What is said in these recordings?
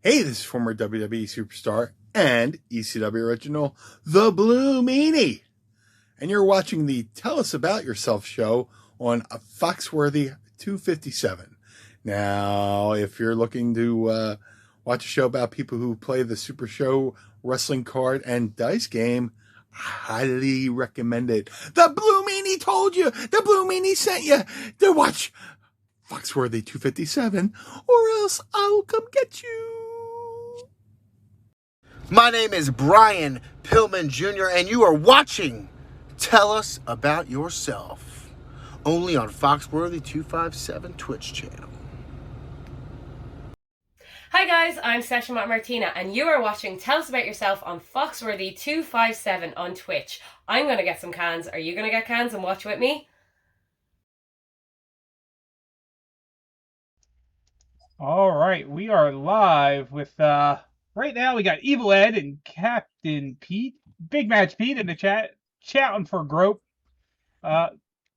Hey, this is former WWE superstar and ECW original, The Blue Meanie. And you're watching the Tell Us About Yourself show on Foxworthy 257. Now, if you're looking to watch a show about people who play the Super Show wrestling card and dice game, I highly recommend it. The Blue Meanie told you! The Blue Meanie sent you to watch Foxworthy 257, or else I'll come get you. My name is Brian Pillman Jr., and you are watching Tell Us About Yourself, only on Foxworthy 257 Twitch channel. Hi guys, I'm Session Martina, and you are watching Tell Us About Yourself on Foxworthy 257 on Twitch. I'm going to get some cans. Are you going to get cans and watch with me? All right, we are live with right now we got Evil Ed and Captain Pete, Big Match Pete in the chat, chatting for Grope.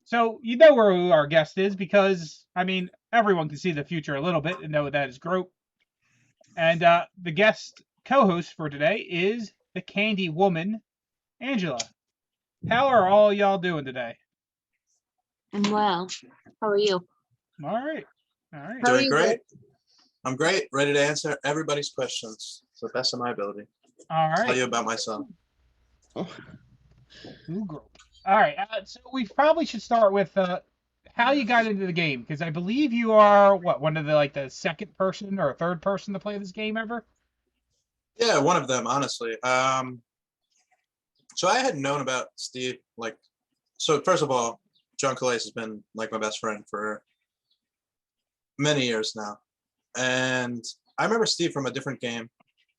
So you know where our guest is because I mean everyone can see the future a little bit and know that is Grope. And the guest co-host for today is the Candy Woman, Angela. How are all y'all doing today? I'm well. How are you? All right. Doing great. I'm great. Ready to answer everybody's questions to the best of my ability. All right. Tell you about myself. Ooh, Grope. All right. So we probably should start with how you got into the game, because I believe you are one of the second person or third person to play this game ever. Yeah, one of them, honestly. So I had known about Steve, so first of all, John Calais has been like my best friend for many years now. And I remember Steve from a different game,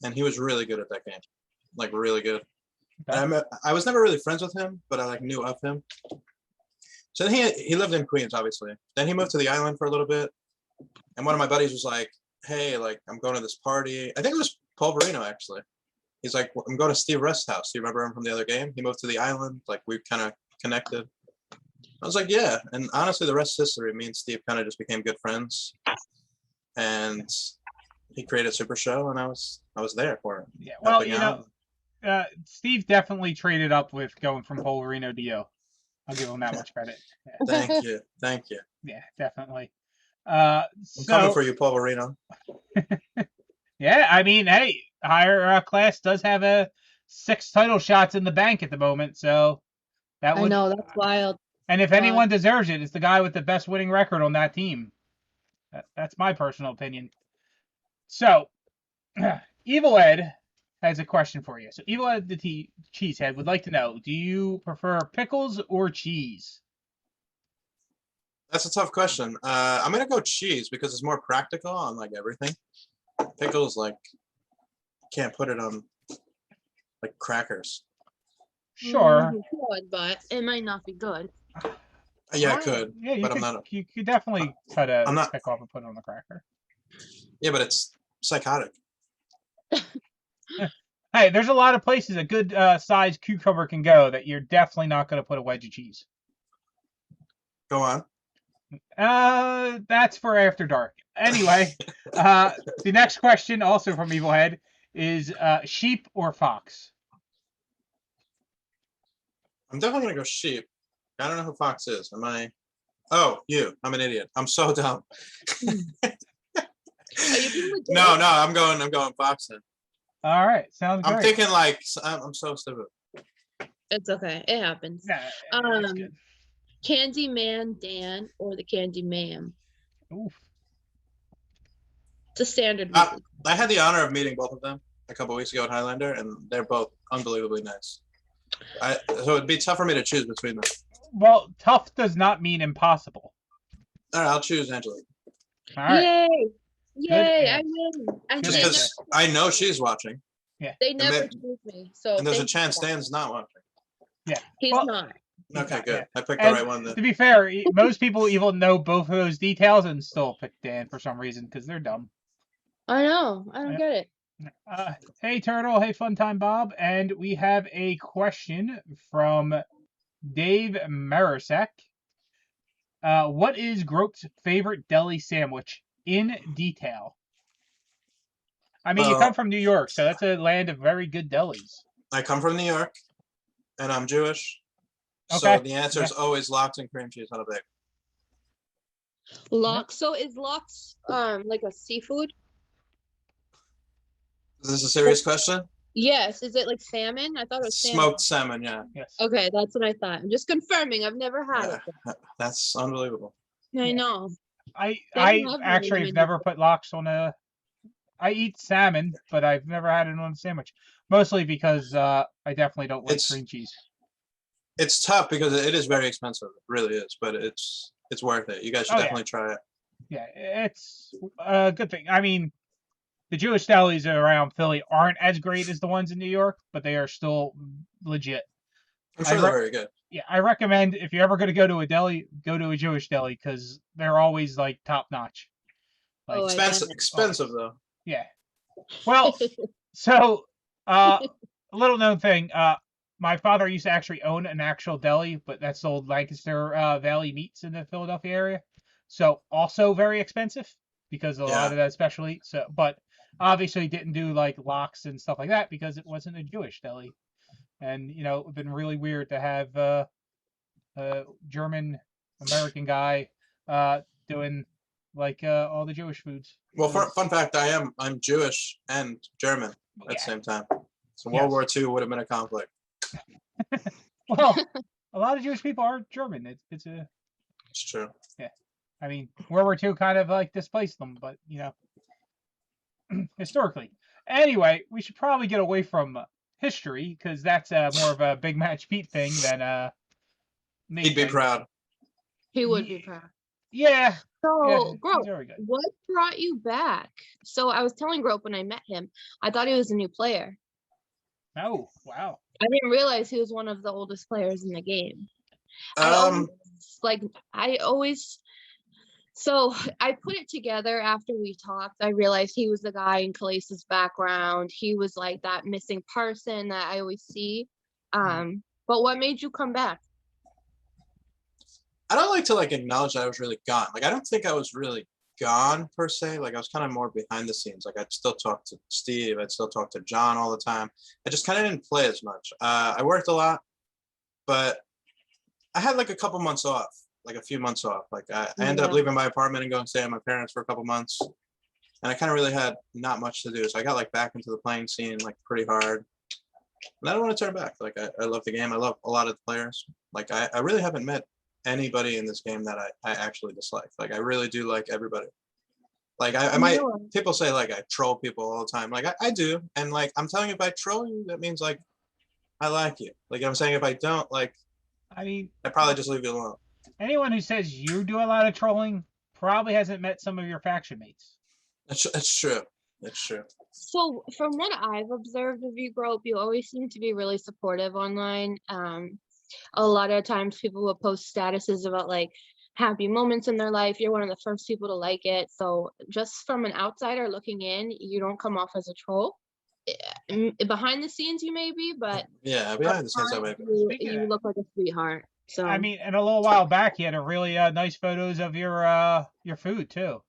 and he was really good at that game, like really good. And I was never really friends with him, but I knew of him. So then he lived in Queens, obviously. Then he moved to the island for a little bit, and one of my buddies was like, "Hey, I'm going to this party." I think it was Paul Verino, actually. He's like, "I'm going to Steve Rest's house. Do you remember him from the other game? He moved to the island. We kind of connected." I was like, "Yeah." And honestly, the rest is history. Me and Steve kind of just became good friends, and he created Super Show, and I was there for him. Yeah, well, you know, Steve definitely traded up with going from Paul Verino to you. I'll give him that much credit. Yeah. Thank you. Yeah, definitely. I'm coming for you, Paul Verino. Yeah, I mean, hey, higher class does have 6 title shots in the bank at the moment, so that would. I know, that's wild. And if anyone deserves it, it's the guy with the best winning record on that team. That's my personal opinion. So, Evil Ed has a question for you. So, Evil Ed the Cheesehead would like to know, do you prefer pickles or cheese? That's a tough question. I'm going to go cheese because it's more practical on everything. Pickles, can't put it on crackers. Sure. You could, but it might not be good. Yeah, I could. Yeah, but I'm not. You could definitely cut a pick off and put it on the cracker. Yeah, but it's psychotic. Hey, there's a lot of places a good sized cucumber can go that you're definitely not going to put a wedge of cheese. Go on. That's for after dark. Anyway, the next question, also from Evil Head, is sheep or fox? I'm definitely gonna go sheep. I don't know who Fox is. Am I? Oh, you. I'm an idiot. I'm so dumb. No, I'm going Fox then. All right, sounds great. I'm thinking I'm so stupid. It's okay. It happens. Nah, Candyman Dan or the Candyman? Oof. It's a standard. I had the honor of meeting both of them a couple weeks ago at Highlander, and they're both unbelievably nice. So it'd be tough for me to choose between them. Well, tough does not mean impossible. All right, I'll choose Angelique. All right. Yay! I win. Just because I know she's watching. Yeah. They never choose me, so. And there's a chance Stan's not watching. Yeah. He's not. Okay, good. Yeah. I picked the right one then. To be fair, most people even know both of those details and still pick Dan for some reason because they're dumb. I know. I don't get it. Hey, Turtle. Hey, Funtime Bob. And we have a question from Dave Marasek. What is Grope's favorite deli sandwich in detail? I mean, you Well, come from New York, so that's a land of very good delis. I come from New York, and I'm Jewish. Okay. So the answer is always lox and cream cheese on a bagel. Lox. So is lox like a seafood? Is this a serious question? Yes. Is it like salmon? I thought it was Smoked salmon, yeah. Yes. salmon. Okay, that's what I thought. I'm just confirming. I've never had Yeah, it. that's unbelievable. I know. I don't have actually them have in never put lox on a. I eat salmon, but I've never had it on a sandwich. Mostly because I definitely don't like cream cheese. It's tough because it is very expensive. It really is, but it's worth it. You guys should definitely try it. Yeah, it's a good thing. I mean, the Jewish delis around Philly aren't as great as the ones in New York, but they are still legit. I'm sure they're very good. Yeah, I recommend if you're ever going to go to a deli, go to a Jewish deli because they're always like top notch. Like, expensive though. Yeah. Well, so a little known thing. My father used to actually own an actual deli, but that sold Lancaster Valley meats in the Philadelphia area. So also very expensive because a lot of that specialty. So, but obviously didn't do like lox and stuff like that because it wasn't a Jewish deli. And it would have been really weird to have a German American guy doing like all the Jewish foods. Well, fun fact: I'm Jewish and German at the same time. So World War II would have been a conflict. Well, a lot of Jewish people are German. It's true. Yeah, I mean World War II kind of like displaced them, but historically. Anyway, we should probably get away from history because that's more of a Big Match Pete thing than me. He'd be proud. He would be proud. Yeah. So, Grope, what brought you back? So I was telling Grope when I met him, I thought he was a new player. Oh, wow. I didn't realize he was one of the oldest players in the game. So I put it together after we talked. I realized he was the guy in Khalees's background. He was like that missing person that I always see. But what made you come back? I don't like to acknowledge that I was really gone. I don't think I was really gone per se. I was kind of more behind the scenes. I'd still talk to Steve. I'd still talk to John all the time. I just kind of didn't play as much. I worked a lot, but I had a couple months off, a few months off. I ended up leaving my apartment and going to stay at my parents for a couple months. And I kind of really had not much to do. So I got back into the playing scene pretty hard. And I don't want to turn back. I love the game. I love a lot of the players. I really haven't met anybody in this game that I actually dislike. I really do like everybody. I might, people say I troll people all the time. I do. And I'm telling you, if I troll you, that means I like you. I'm saying if I don't, I mean, I probably just leave you alone. Anyone who says you do a lot of trolling probably hasn't met some of your faction mates. That's true. That's true. So from what I've observed of you, Grope, you always seem to be really supportive online. A lot of times people will post statuses about happy moments in their life. You're one of the first people to like it. So just from an outsider looking in, you don't come off as a troll. Behind the scenes you may be, but behind the scenes I may be. You look like a sweetheart. So I mean, and a little while back you had a really nice photos of your food too.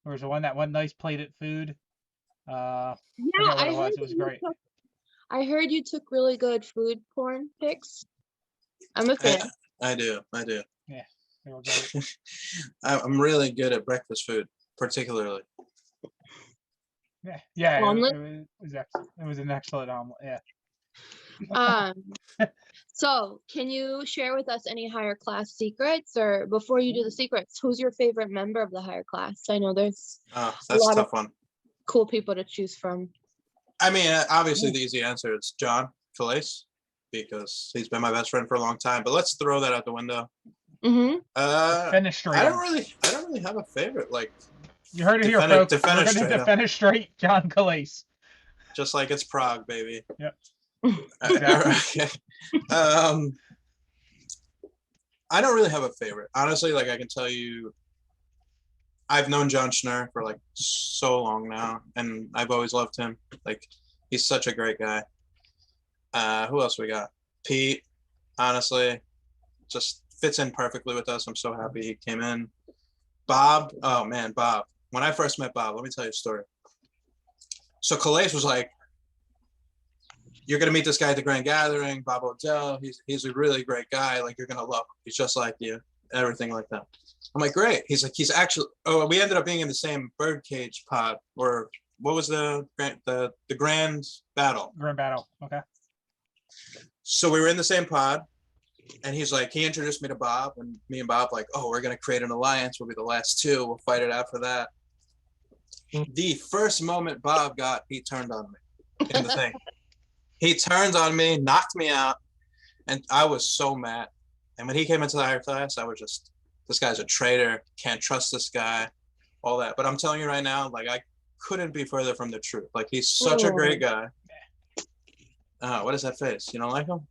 There was one nice plated food. I heard it was great. I heard you took really good food porn pics. I'm a fan. I do. Yeah, they were great. I'm really good at breakfast food, particularly. Yeah. Omelet? It was excellent. It was an excellent omelet. Yeah. So can you share with us any higher class secrets, or before you do the secrets, who's your favorite member of the higher class? I know there's that's a tough one. Cool people to choose from. I mean, obviously the easy answer is John Calais, because he's been my best friend for a long time. But let's throw that out the window. Mm-hmm. Defenestrate. I don't really have a favorite. You heard it here, folks. We're going to defenestrate John Calais. Just like it's Prague, baby. Yep. Okay. I don't really have a favorite. Honestly, I can tell you, I've known John Schnurr for so long now, and I've always loved him. He's such a great guy. Who else we got? Pete, honestly, just fits in perfectly with us. I'm so happy he came in. Bob, oh man, Bob. When I first met Bob, let me tell you a story. So Calais was like, "You're gonna meet this guy at the Grand Gathering, Bob Odell. He's a really great guy. Like you're gonna love him. He's just like you, everything like that." I'm like, "Great." He's like, "He's actually." Oh, we ended up being in the same birdcage pod, or what was the grand battle? Grand battle. Okay. So we were in the same pod, and he's like, he introduced me to Bob, and me and Bob like, "Oh, we're gonna create an alliance. We'll be the last two. We'll fight it out for that." The first moment Bob got, he turned on me in the thing. He turned on me, knocked me out, and I was so mad. And when he came into the higher class, I was just, this guy's a traitor. Can't trust this guy, all that. But I'm telling you right now, like I couldn't be further from the truth. Like he's such a great guy. What is that face? You don't like him?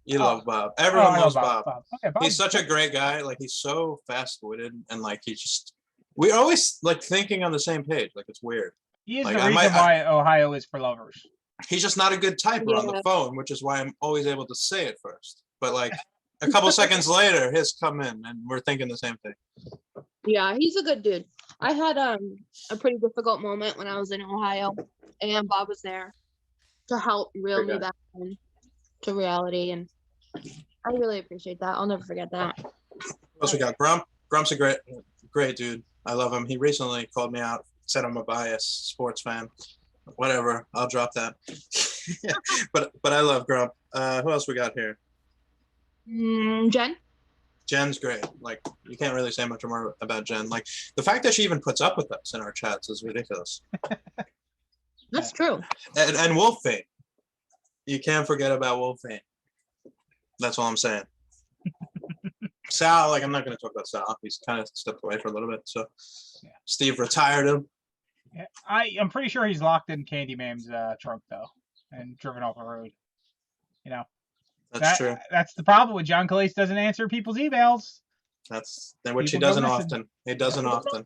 You love Bob. Everyone loves Bob. Okay, Bob. He's such a great guy. Like he's so fast-witted, and like he just, we always like thinking on the same page. Like it's weird. He is like, the reason why Ohio is for lovers. He's just not a good typer on the phone, which is why I'm always able to say it first. But like a couple seconds later, his come in, and we're thinking the same thing. Yeah, he's a good dude. I had a pretty difficult moment when I was in Ohio, and Bob was there to help reel me back to reality, and I really appreciate that. I'll never forget that. What else we got? Grump. Grump's a great dude. I love him. He recently called me out, said I'm a biased sports fan. Whatever, I'll drop that. but I love Grump. Who else we got here? Jen. Jen's great. Like you can't really say much more about Jen. Like the fact that she even puts up with us in our chats is ridiculous. That's true. And Wolfane. You can't forget about Wolfane. That's all I'm saying. Sal, like I'm not going to talk about Sal. He's kind of stepped away for a little bit. So Steve retired him. Yeah, I'm pretty sure he's locked in Candyman's trunk though, and driven off the road. You know. That's true. That's the problem with John Calais doesn't answer people's emails. That's which he doesn't often. He doesn't often.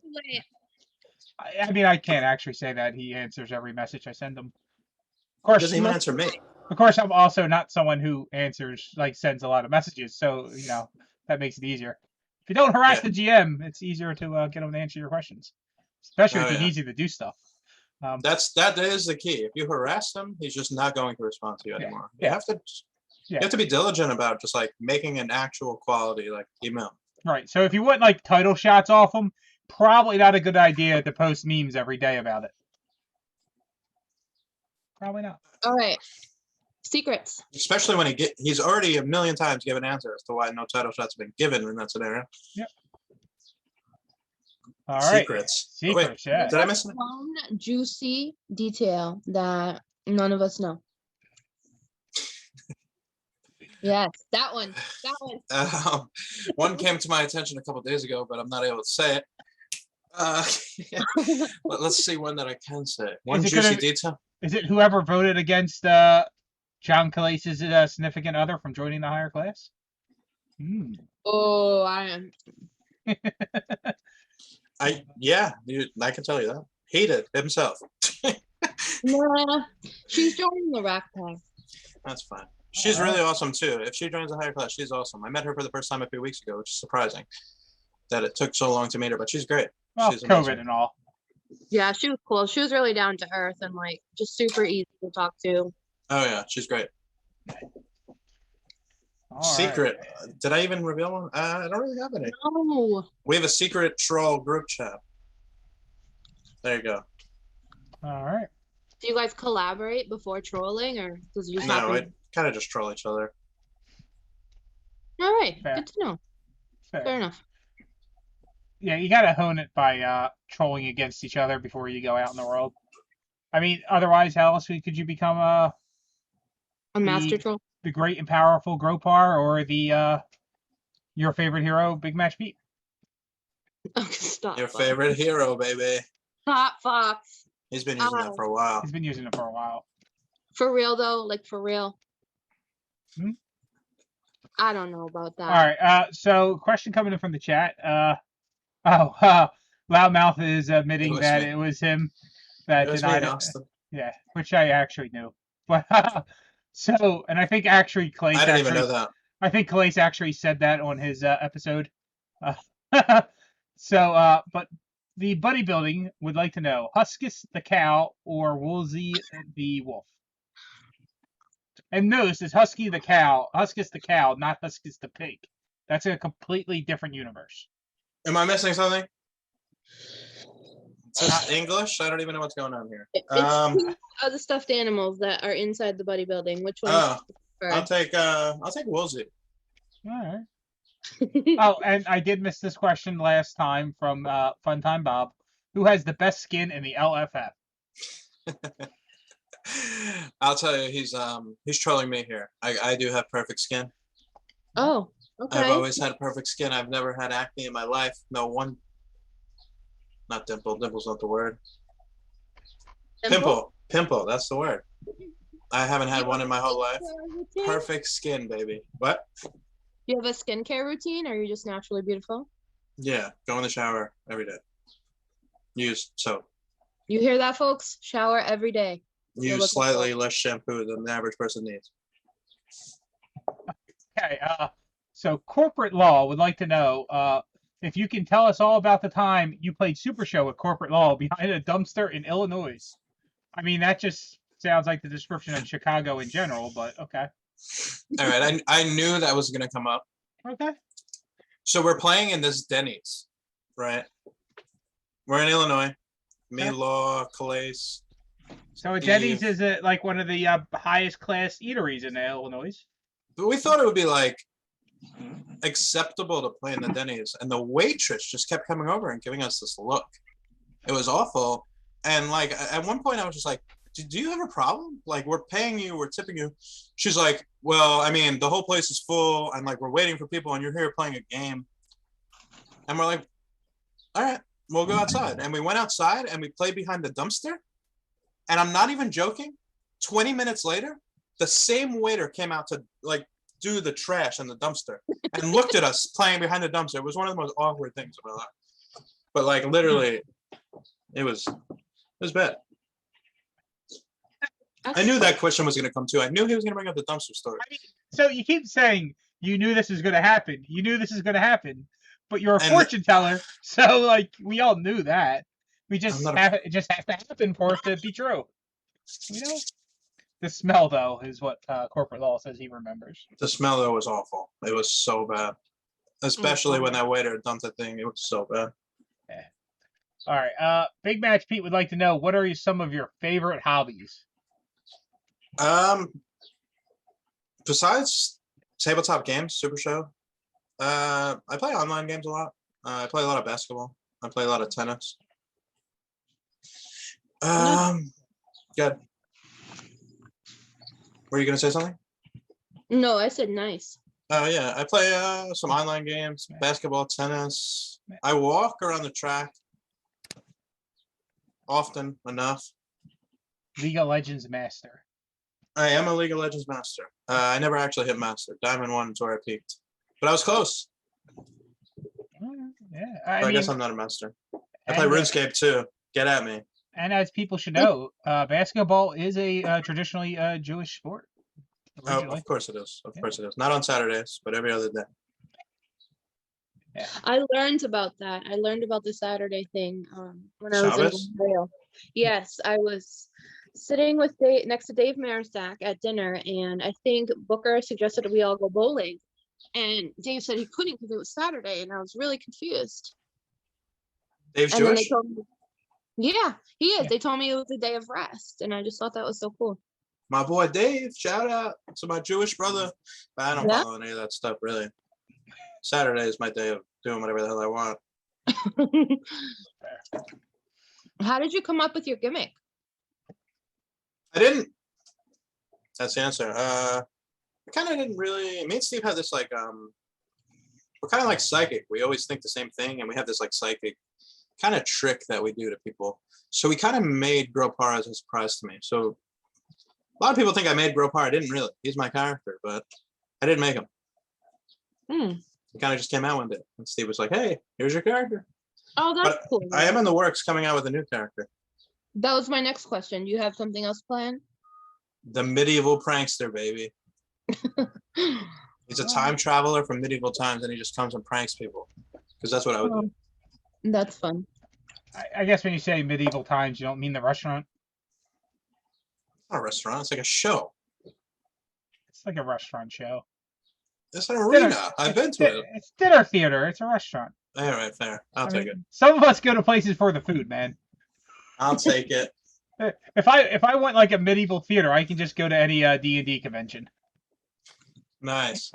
I mean, I can't actually say that he answers every message I send him. Of course, he doesn't even answer me. Of course, I'm also not someone who sends a lot of messages, so that makes it easier. If you don't harass the GM, it's easier to get him to answer your questions, especially if he needs you to do stuff. That is the key. If you harass him, he's just not going to respond to you anymore. You have to. You have to be diligent about just like making an actual quality like email. Right. So if you want like title shots off him, probably not a good idea to post memes every day about it. Probably not. All right. Secrets. Especially when he's already a million times given answers as to why no title shots have been given in that scenario. Yep. All right. Secrets. Secrets. Yeah. Did I miss it? One juicy detail that none of us know. Yes, that one. One came to my attention a couple of days ago, but I'm not able to say it. But let's see one that I can say. One juicy detail. Is it whoever voted against John Calais' significant other from joining the higher class? Oh, I am. I can tell you that. He did himself. Nah, she's joining the rack pack. That's fine. She's really awesome too. If she joins a higher class, she's awesome. I met her for the first time a few weeks ago, which is surprising that it took so long to meet her, but she's great. Well, she's COVID and all. Yeah, she was cool. She was really down to earth and like just super easy to talk to. Oh yeah, she's great. All secret. Right. Did I even reveal one? I don't really have any. No. We have a secret troll group chat. There you go. All right. Do you guys collaborate before trolling, or does you? No, we kind of just troll each other. All right, Fair. good to know. Fair enough. Yeah, you gotta hone it by trolling against each other before you go out in the world. I mean, otherwise, how else could you become a master troll? The great and powerful GROPAR, or the your favorite hero, Big Match Pete? Oh, stop. Your favorite hero, baby. Hot Fox. He's been using that for a while. He's been using it for a while. For real though, like for real. I don't know about that. All right. So, question coming in from the chat. Loudmouth is admitting that it was him that denied it. Yeah, which I actually knew. But and I think actually Clay. I didn't even know that. I think Calais actually said that on his episode. But the bodybuilding would like to know Huskus the cow or Woolsey the wolf. And notice it's Huskus the cow, not Huskus the pig. That's a completely different universe. Am I missing something? It's just English. I don't even know what's going on here. It's two of the stuffed animals that are inside the bodybuilding. Which one? Oh, do you I'll take Woolsey. All right. prefer? Oh, and I did miss this question last time from Funtime Bob. Who has the best skin in the LFF? I'll tell you, he's trolling me here. I do have perfect skin. Oh, okay. I've always had perfect skin. I've never had acne in my life. No one. Not dimple. Dimple's not the word. Pimple. That's the word. I haven't had one in my whole life. Perfect skin, baby. What? You have a skincare routine, or are you just naturally beautiful? Yeah, go in the shower every day. Use soap. You hear that, folks? Shower every day. You're Use looking slightly for- less shampoo than the average person needs. Okay. So corporate law would like to know if you can tell us all about the time you played Super Show at corporate law behind a dumpster in Illinois. I mean, that just sounds like the description of Chicago in general, but okay. All right, I knew that was gonna come up. Okay. So we're playing in this Denny's, right? We're in Illinois. Me, Okay. Law, Calais. So Denny's is like one of the highest class eateries in Illinois. But we thought it would be like acceptable to play in the Denny's, and the waitress just kept coming over and giving us this look. It was awful. And like at one point I was just like, do you have a problem? Like, we're paying you, we're tipping you. She's like, well, I mean, the whole place is full, and like we're waiting for people, and you're here playing a game. And we're like, all right, we'll go outside. And we went outside and we played behind the dumpster. And I'm not even joking. 20 minutes later, the same waiter came out to like do the trash in the dumpster and looked at us playing behind the dumpster. It was one of the most awkward things of my life. But like literally, it was bad. I knew that question was going to come too. I knew he was going to bring up the dumpster story. I mean, so you keep saying you knew this was going to happen. You knew this was going to happen, but you're a And- fortune teller, so like we all knew that. We just I'm not a- have it just has to happen for it to be true. You know, the smell though is what corporate law says he remembers. The smell though was awful. It was so bad. Especially when that waiter dumped that thing. It was so bad. All right, Big Match Pete would like to know what are some of your favorite hobbies? Besides tabletop games, Super Show, I play online games a lot. I play a lot of basketball. I play a lot of tennis. Good. Were you gonna say something? No, I said nice. Oh yeah, I play some online games, basketball, tennis. I walk around the track often enough. League of Legends master. I am a League of Legends master. I never actually hit master. Diamond 1 is where I peaked, but I was close. Yeah, So I guess I'm not a master. I play and, RuneScape too. Get at me. And as people should know, basketball is a traditionally Jewish sport. Oh, Originally. of course it is. Of course it is. Not on Saturdays, but every other day. Yeah. I learned about that. I learned about the Saturday thing when I was Shabbos? in Ohio. Yes, I was sitting with next to Dave Marisak at dinner, and I think Booker suggested we all go bowling. And Dave said he couldn't because it was Saturday, and I was really confused. Dave's And then they Jewish? told me, yeah, he is. Yeah. They told me it was a day of rest, and I just thought that was so cool. My boy Dave, shout out to my Jewish brother. But I don't Yeah. follow any of that stuff really. Saturday is my day of doing whatever the hell I want. How did you come up with your gimmick? I didn't. That's the answer. I kind of didn't really. Me and Steve had this like we're kind of like psychic. We always think the same thing, and we have this like psychic kind of trick that we do to people. So we kind of made GROPAR as a surprise to me. So a lot of people think I made GROPAR. I didn't really. He's my character, but I didn't make him. It kind of just came out one day, and Steve was like, "Hey, here's your character." Oh, that's But cool. I am in the works coming out with a new character, That was my next question. Do you have something else planned? the medieval prankster, baby. He's a time traveler from medieval times, and he just comes and pranks people because that's what I would do. That's fun. I guess when you say medieval times, you don't mean the restaurant. It's not a restaurant. It's like a show. It's like a restaurant show. It's an Dinner. arena. I've been to it. It's dinner theater. It's a restaurant. All right, fair. I'll take it. Some of us go to places for the food, man. I'll take it. If I want like a medieval theater, I can just go to any D&D convention. Nice.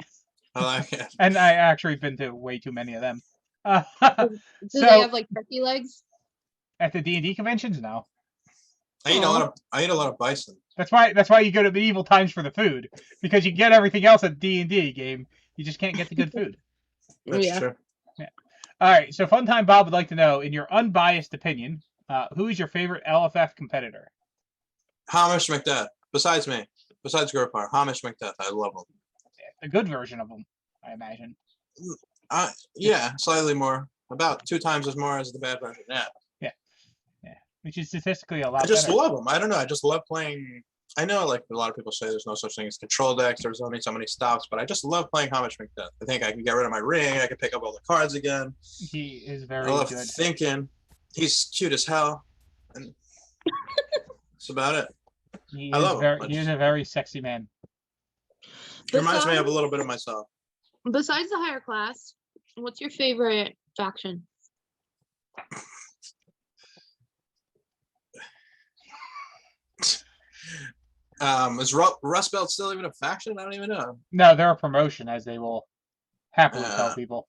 I like it. And I actually been to way too many of them. Do So they have like turkey legs? at the D&D conventions, no. I eat a lot of bison. That's why you go to medieval times for the food, because you get everything else at D&D game. You just can't get the good food. That's true. All right. So Fun Time Bob would like to know, in your unbiased opinion, who is your favorite LFF competitor? Hamish McDuff. Besides me. Besides GROPAR. Hamish McDuff. I love him. The good version of them, I imagine. Yeah, slightly more. About 2 times as more as the bad version. Yeah. Which is statistically a lot I just better. love them. I don't know. I just love playing. I know, like a lot of people say, there's no such thing as control decks. There's only so many stops, but I just love playing Hamish McDuff. I think I can get rid of my ring. I can pick up all the cards again. He is very I love good. thinking. He's cute as hell, and that's about it. He I love him. He is a very sexy man. He reminds me of a little bit of myself. Besides the higher class, what's your favorite faction? Is Rust Belt still even a faction? I don't even know. No, they're a promotion, as they will happily tell people.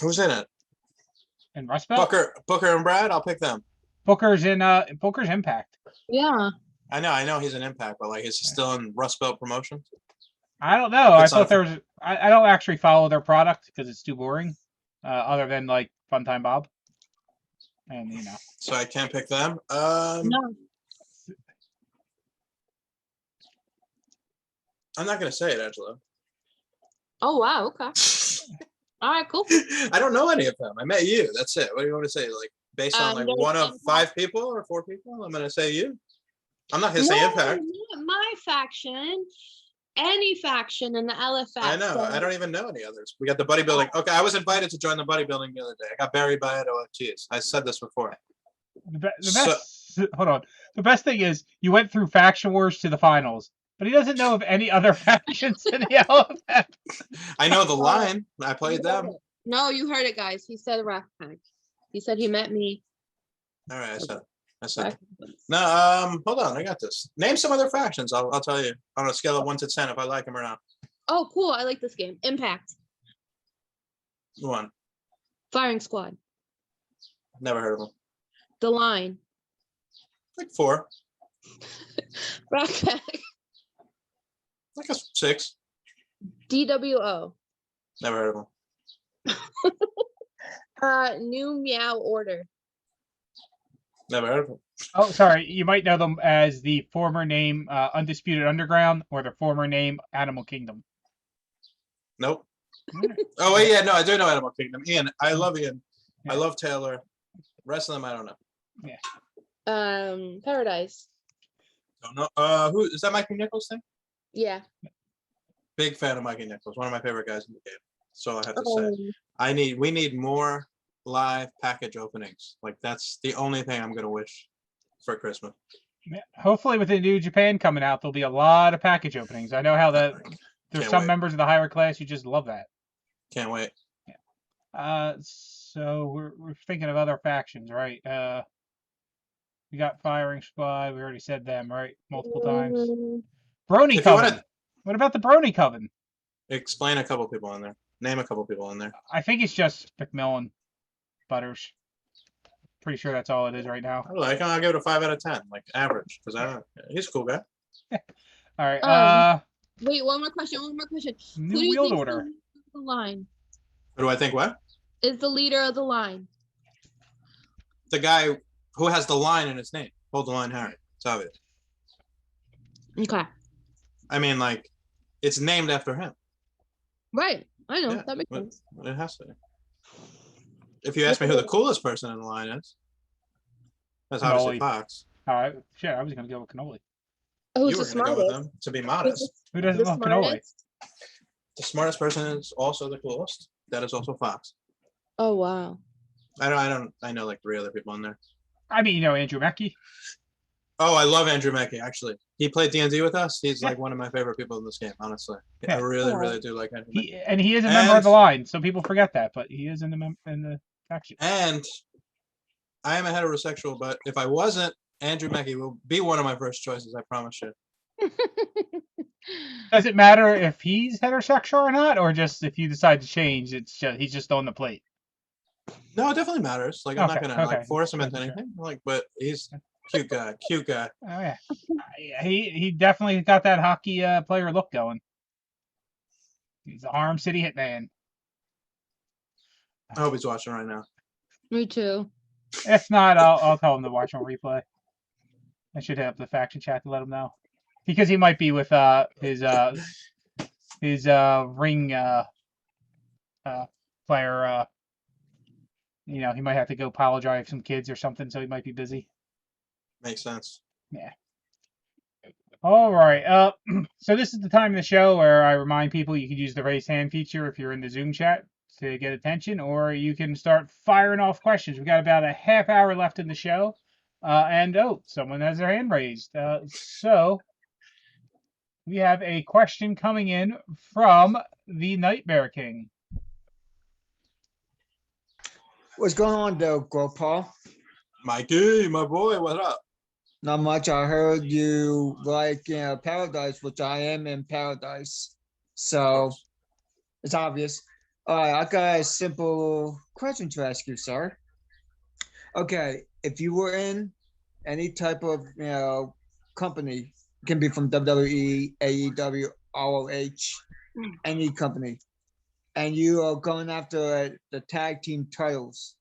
Who's in it? And Rust Belt? Booker and Brad. I'll pick them. Booker's Impact. Yeah. I know he's an Impact, but like, is he still in Rust Belt promotion? I don't know. I thought there was. I don't actually follow their product because it's too boring. Other than like Fun Time Bob, and you know. So I can't pick them. No. I'm not gonna say it, Angela. Oh wow. Okay. All right. Cool. I don't know any of them. I met you. That's it. What do you want to say? Like based on like one of 5 people or 4 people? I'm gonna say you. I'm not gonna say Impact. Not my faction. Any faction in the LFF. I know. So. I don't even know any others. We got the bodybuilding. Okay, I was invited to join the bodybuilding the other day. I got buried by it. Oh, jeez. I said this before. The best. Hold on. The best thing is you went through Faction Wars to the finals, but he doesn't know of any other factions in the LFF. I know the line. I played them. No, you heard it, guys. He said Rack Pack. He said he met me. All right, I said. No, hold on. I got this. Name some other factions. I'll tell you on a scale of 1 to 10 if I like them or not. Oh, cool. I like this game. Impact. 1. Firing Squad. Never heard of them. The Line. Like 4. Rack Pack. Like a 6. DWO. Never heard of them. New Meow Order. Never heard of them. Oh, sorry. You might know them as the former name Undisputed Underground or the former name Animal Kingdom. Nope. Oh, wait, yeah, no, I do know Animal Kingdom. Ian, I love Ian. Yeah. I love Taylor. Rest of them, I don't know. Yeah. Paradise. Don't know. Who is that? Mikey Nichols thing? Yeah. Big fan of Mikey Nichols. One of my favorite guys in the game. That's all I have to say. We need more live package openings. Like that's the only thing I'm gonna wish for Christmas. Yeah. Hopefully, with the new Japan coming out, there'll be a lot of package openings. I know how there's some members of the higher class who just love that. Can't wait. Yeah. So we're thinking of other factions, right? We got Firing Squad. We already said them, right? Multiple times. Brony Coven. What about the Brony Coven? Explain a couple people in there. Name a couple people in there. I think it's just McMillan, Butters. Pretty sure that's all it is right now. I'll give it a 5 out of 10, like average, because he's a cool guy. All right. Wait, one more question. New Wheeled Order. The Line. Who do I think? What is the leader of the Line? The guy who has the line in his name. Hold the line, Harry. It's obvious. Okay. I mean, like, it's named after him. Right. I know. Yeah, that makes sense. It has to. If you ask me who the coolest person in the line is, that's obviously Fox. All right. Sure, I was going to go with Cannoli. Who's you were going to go with him, to be modest. Who doesn't love Cannoli? The smartest person is also the coolest. That is also Fox. Oh, wow. I know like 3 other people in there. I mean, Andrew Mackey. Oh, I love Andrew Mackey, actually. He played D&D with us. He's like one of my favorite people in this game, honestly. I really, really do like Andrew Mackey. He is a member of the line, so people forget that, but he is in the faction. And I am a heterosexual, but if I wasn't, Andrew Mackey will be one of my first choices, I promise you. Does it matter if he's heterosexual or not, or just if you decide to change, he's just on the plate? No, it definitely matters. Like, I'm not gonna like force him into anything. Like, but he's cute guy. Oh yeah, he definitely got that hockey player look going. He's the Harlem City hitman. I hope he's watching right now. Me too. If not, I'll tell him to watch on replay. I should hit up the faction chat to let him know, because he might be with his ring player. He might have to go pile drive some kids or something, so he might be busy. Makes sense. Yeah. All right. So this is the time of the show where I remind people you can use the raise hand feature if you're in the Zoom chat to get attention, or you can start firing off questions. We've got about a half hour left in the show. And someone has their hand raised. So we have a question coming in from the Nightmare King. What's going on there, GROPAR? Mikey, my boy, what up? Not much. I heard you like Paradise, which I am in Paradise. So it's obvious. All right, I got a simple question to ask you, sir. Okay, if you were in any type of company, it can be from WWE, AEW, ROH, any company, and you are going after the tag team titles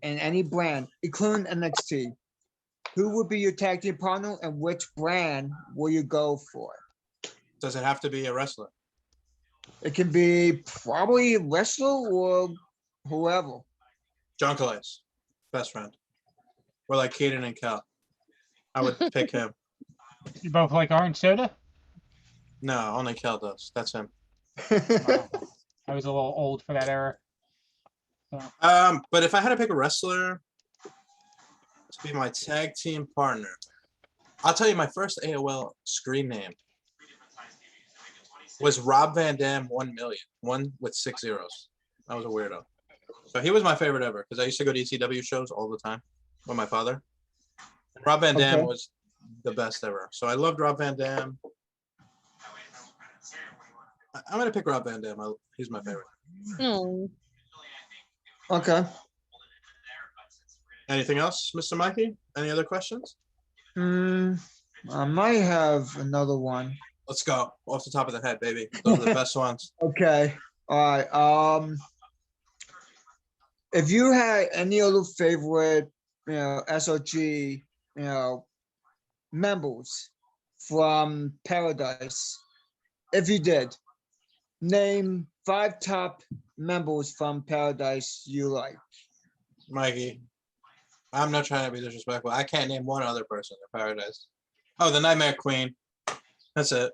in any brand, including NXT, who would be your tag team partner and which brand will you go for? Does it have to be a wrestler? It can be probably a wrestler or whoever. John Calais, best friend. Or like Kaden and Cal. I would pick him. You both like orange soda? No, only Cal does. That's him. I was a little old for that era. So. But if I had to pick a wrestler to be my tag team partner, I'll tell you my first AOL screen name was Rob Van Dam 1 million. 1 with 6 zeros. I was a weirdo. So he was my favorite ever because I used to go to ECW shows all the time with my father. And Rob Van Dam was the best ever. So I loved Rob Van Dam. I'm going to pick Rob Van Dam. He's my favorite. Oh. Okay. Anything else, Mr. Mikey? Any other questions? I might have another one. Let's go. Off the top of the head, baby. Those are the best ones. Okay. All right. If you had any other favorite, SOG, members from Paradise, if you did, name 5 top members from Paradise you like. Mikey, I'm not trying to be disrespectful. I can't name one other person in Paradise. Oh, the Nightmare Queen. That's it.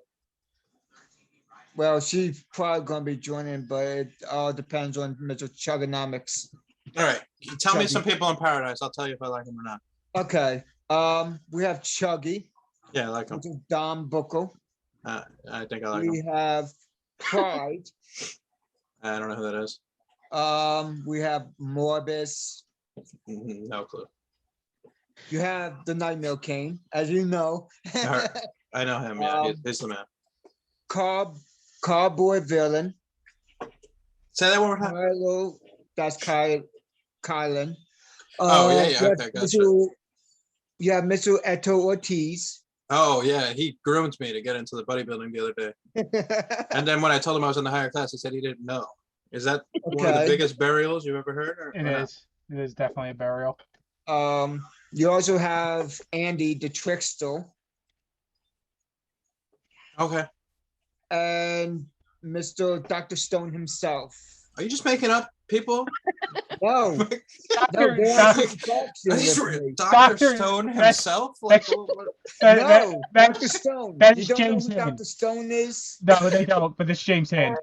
Well, she's probably going to be joining, but it all depends on Mr. Chugonomics. All right. Tell me some people in Paradise. I'll tell you if I like them or not. Okay. We have Chuggy. Yeah, I like them. Which is Dom Buckle. I think I like We them. have Pride. I don't know who that is. We have Morbus. No clue. You have the Nightmare King, as you know. I know him. Yeah, he's the man. Cowboy Villain. Say that one more time. Kylo, that's Kylan. Oh, yeah. Okay, gotcha. You have Mr. Eto Ortiz. Oh, yeah. He groomed me to get into the bodybuilding the other day. And then when I told him I was in the higher class, he said he didn't know. Is that one of the biggest burials you've ever heard? It is. It is definitely a burial. You also have Andy the Trickster. Okay. And Mr. Dr. Stone himself. Are you just making up people? No. Dr. Stone himself? No, Dr. Stone. That's you don't James know who Hand. Dr. Stone is? No, they don't, but it's James Hand.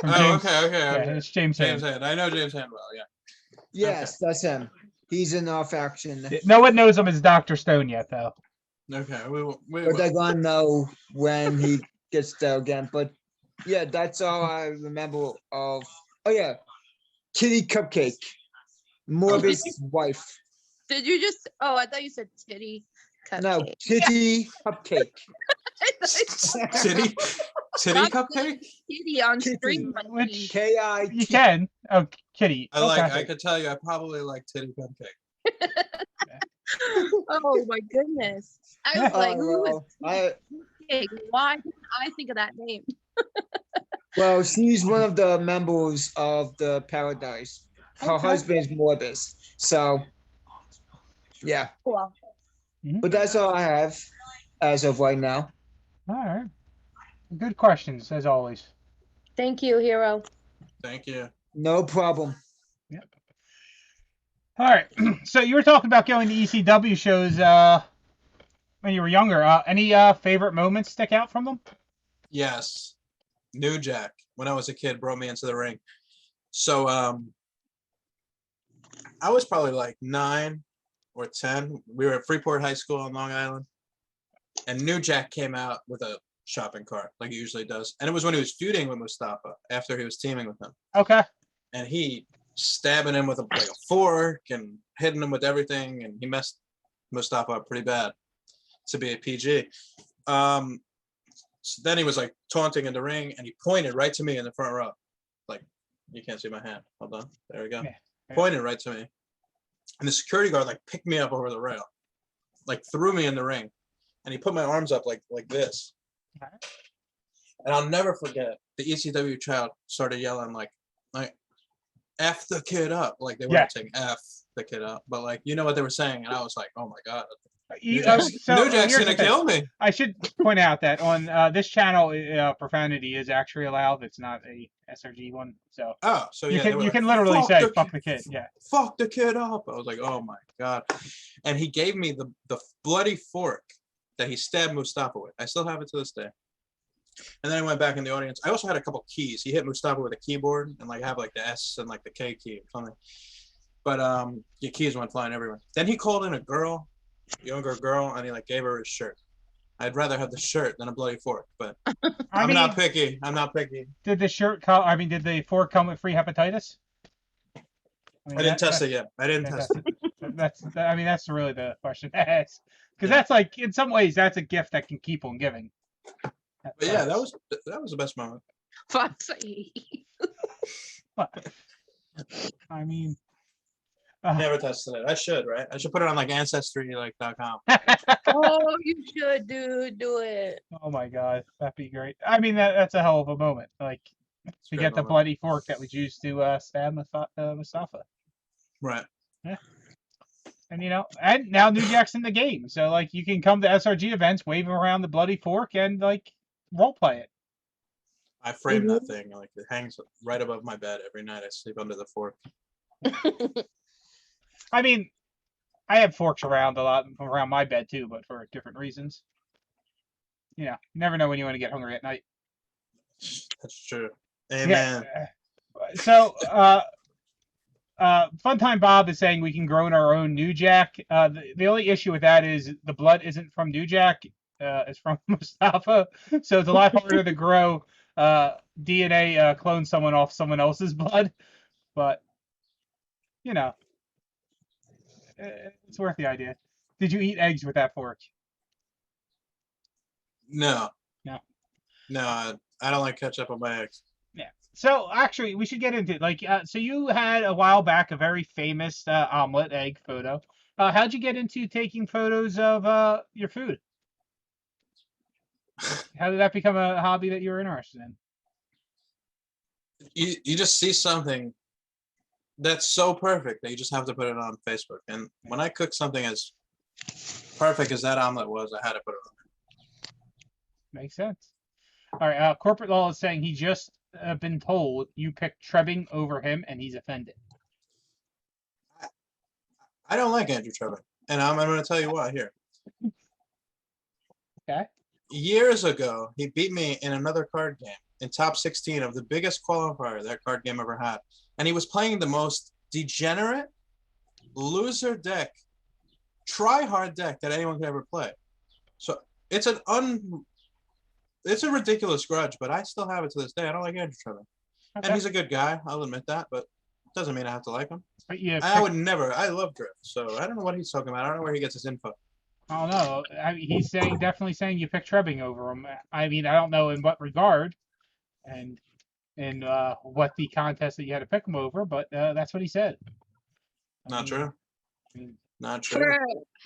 Okay. Yeah, it's James Hand. I know James Hand well, yeah. Yes, that's him. He's in our faction. No one knows him as Dr. Stone yet, though. Okay, But they're gonna know when he gets there again. But yeah, that's all I remember of. Oh yeah, Kitty Cupcake, Morbid's wife. Did you just? Oh, I thought you said titty. No, Cupcake. Kitty Cupcake. Titty Stop cupcake. Kitty on Kitty. stream. Which K-I-T. you can. Oh, Kitty. I like. Okay. I could tell you, I probably like titty cupcake. Oh my goodness! I was like, who is well, Cupcake? Why didn't I think of that name? well, she's one of the members of the Paradise. Her Okay. husband is Morbis. So, yeah. Cool. But that's all I have as of right now. All right. Good questions, as always. Thank you, Hero. Thank you. No problem. Yep. All right. So you were talking about going to ECW shows when you were younger. Any favorite moments stick out from them? Yes, New Jack. When I was a kid, brought me into the ring. So I was probably like 9 or 10. We were at Freeport High School on Long Island, and New Jack came out with a shopping cart like he usually does, and it was when he was feuding with Mustafa after he was teaming with him. Okay. And he stabbing him with like a fork and hitting him with everything, and he messed Mustafa up pretty bad to be a PG. So then he was like taunting in the ring, and he pointed right to me in the front row. Like, you can't see my hand. Hold on. There we go. Yeah. Pointed right to me. And the security guard like picked me up over the rail, like threw me in the ring, and he put my arms up like this. And I'll never forget, the ECW crowd started yelling like F the kid up. Like they weren't saying F the kid up, but like, you know what they were saying. And I was like, oh my God. New Jack's here's gonna the thing. kill me. I should point out that on this channel, profanity is actually allowed. It's not a SRG one. So Oh, so you yeah, can they were can like, literally say the "fuck the kid." Yeah. Fuck the kid up. I was like, oh my God. And he gave me the bloody fork that he stabbed Mustafa with. I still have it to this day. And then I went back in the audience. I also had a couple keys. He hit Mustafa with a keyboard and like have like the S and like the K key or something. But your keys went flying everywhere. Then he called in a girl, younger girl, and he like gave her his shirt. I'd rather have the shirt than a bloody fork, but I'm not picky. I'm not picky. Did the shirt come? I mean, did the fork come with free hepatitis? I didn't test it yet. I didn't test it. That's really the question to ask. Because that's like, in some ways, that's a gift that can keep on giving. But yeah, that was the best moment. Foxy. I mean, never tested it. I should, right? I should put it on like ancestry.com. Oh, you should do it. Oh my God, that'd be great. I mean, that's a hell of a moment. Like to get the bloody fork that was used to stab Mustafa. Right. Yeah. And and now New Jack's in the game, so like you can come to SRG events, waving around the bloody fork, and like role play it. I frame that thing, like it hangs right above my bed every night. I sleep under the fork. I mean, I have forks around a lot around my bed too, but for different reasons. You never know when you want to get hungry at night. That's true. Amen. Yeah. So, Funtime Bob is saying we can grow in our own New Jack. The only issue with that is the blood isn't from New Jack. It's from Mustafa. So it's a lot harder to grow DNA clone someone off someone else's blood. But, it's worth the idea. Did you eat eggs with that fork? No. No. No, I don't like ketchup on my eggs. Yeah. So actually, we should get into it. So you had a while back a very famous omelet egg photo. How'd you get into taking photos of your food? How did that become a hobby that you were interested in? You just see something that's so perfect that you just have to put it on Facebook. And when I cooked something as perfect as that omelet was, I had to put it on. Makes sense. All right. Corporate Law is saying he just been told you picked Trebbing over him, and he's offended. I don't like Andrew Trebbing, and I'm going to tell you why here. Okay. Years ago, he beat me in another card game in top 16 of the biggest qualifier that card game ever had. And he was playing the most degenerate loser deck, try hard deck that anyone could ever play. So it's it's a ridiculous grudge, but I still have it to this day. I don't like Andrew Trevor. Okay. And he's a good guy, I'll admit that, but it doesn't mean I have to like him. But yeah, I would never. I love Drift, so I don't know what he's talking about. I don't know where he gets his info. I don't know. He's definitely saying you pick Trebbing over him. I mean, I don't know in what regard, and in what the contest that you had to pick him over, but that's what he said. Not true. Not true.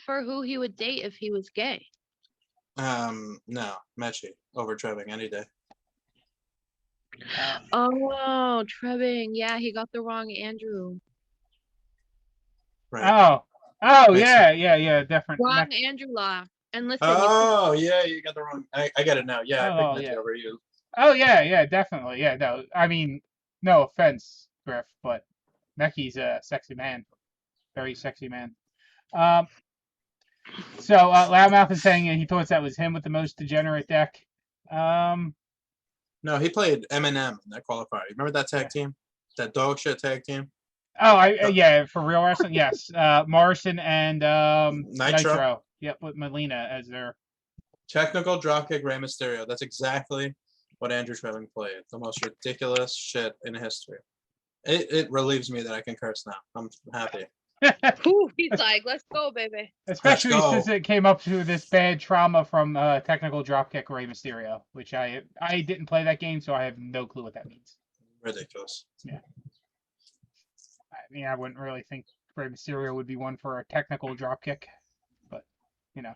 For who he would date if he was gay. No, Mechie over Trebbing any day. Oh, Trebbing. Yeah, he got the wrong Andrew. Right. Oh, Makes yeah, different. Wrong Andrew Law. And listen, Oh, yeah, you got the wrong. I get it now. Yeah, I picked Mechie over you. Oh, yeah, definitely. Yeah, no, I mean, no offense, Griff, but Mechie's a sexy man. Very sexy man. So Loudmouth is saying he thought that was him with the most degenerate deck. No, he played Eminem in that qualifier. You remember that tag team? That dog shit tag team? Oh, yeah, for real wrestling, yes. Morrison and Nitro. Yep, with Melina as their technical dropkick Rey Mysterio. That's exactly what Andrew Trebbing played. The most ridiculous shit in history. It relieves me that I can curse now. I'm happy. Ooh, he's like, let's go, baby. Especially since it came up to this bad trauma from technical dropkick Rey Mysterio, which I didn't play that game, so I have no clue what that means. Ridiculous. Yeah. I mean, I wouldn't really think Rey Mysterio would be one for a technical dropkick, but you know,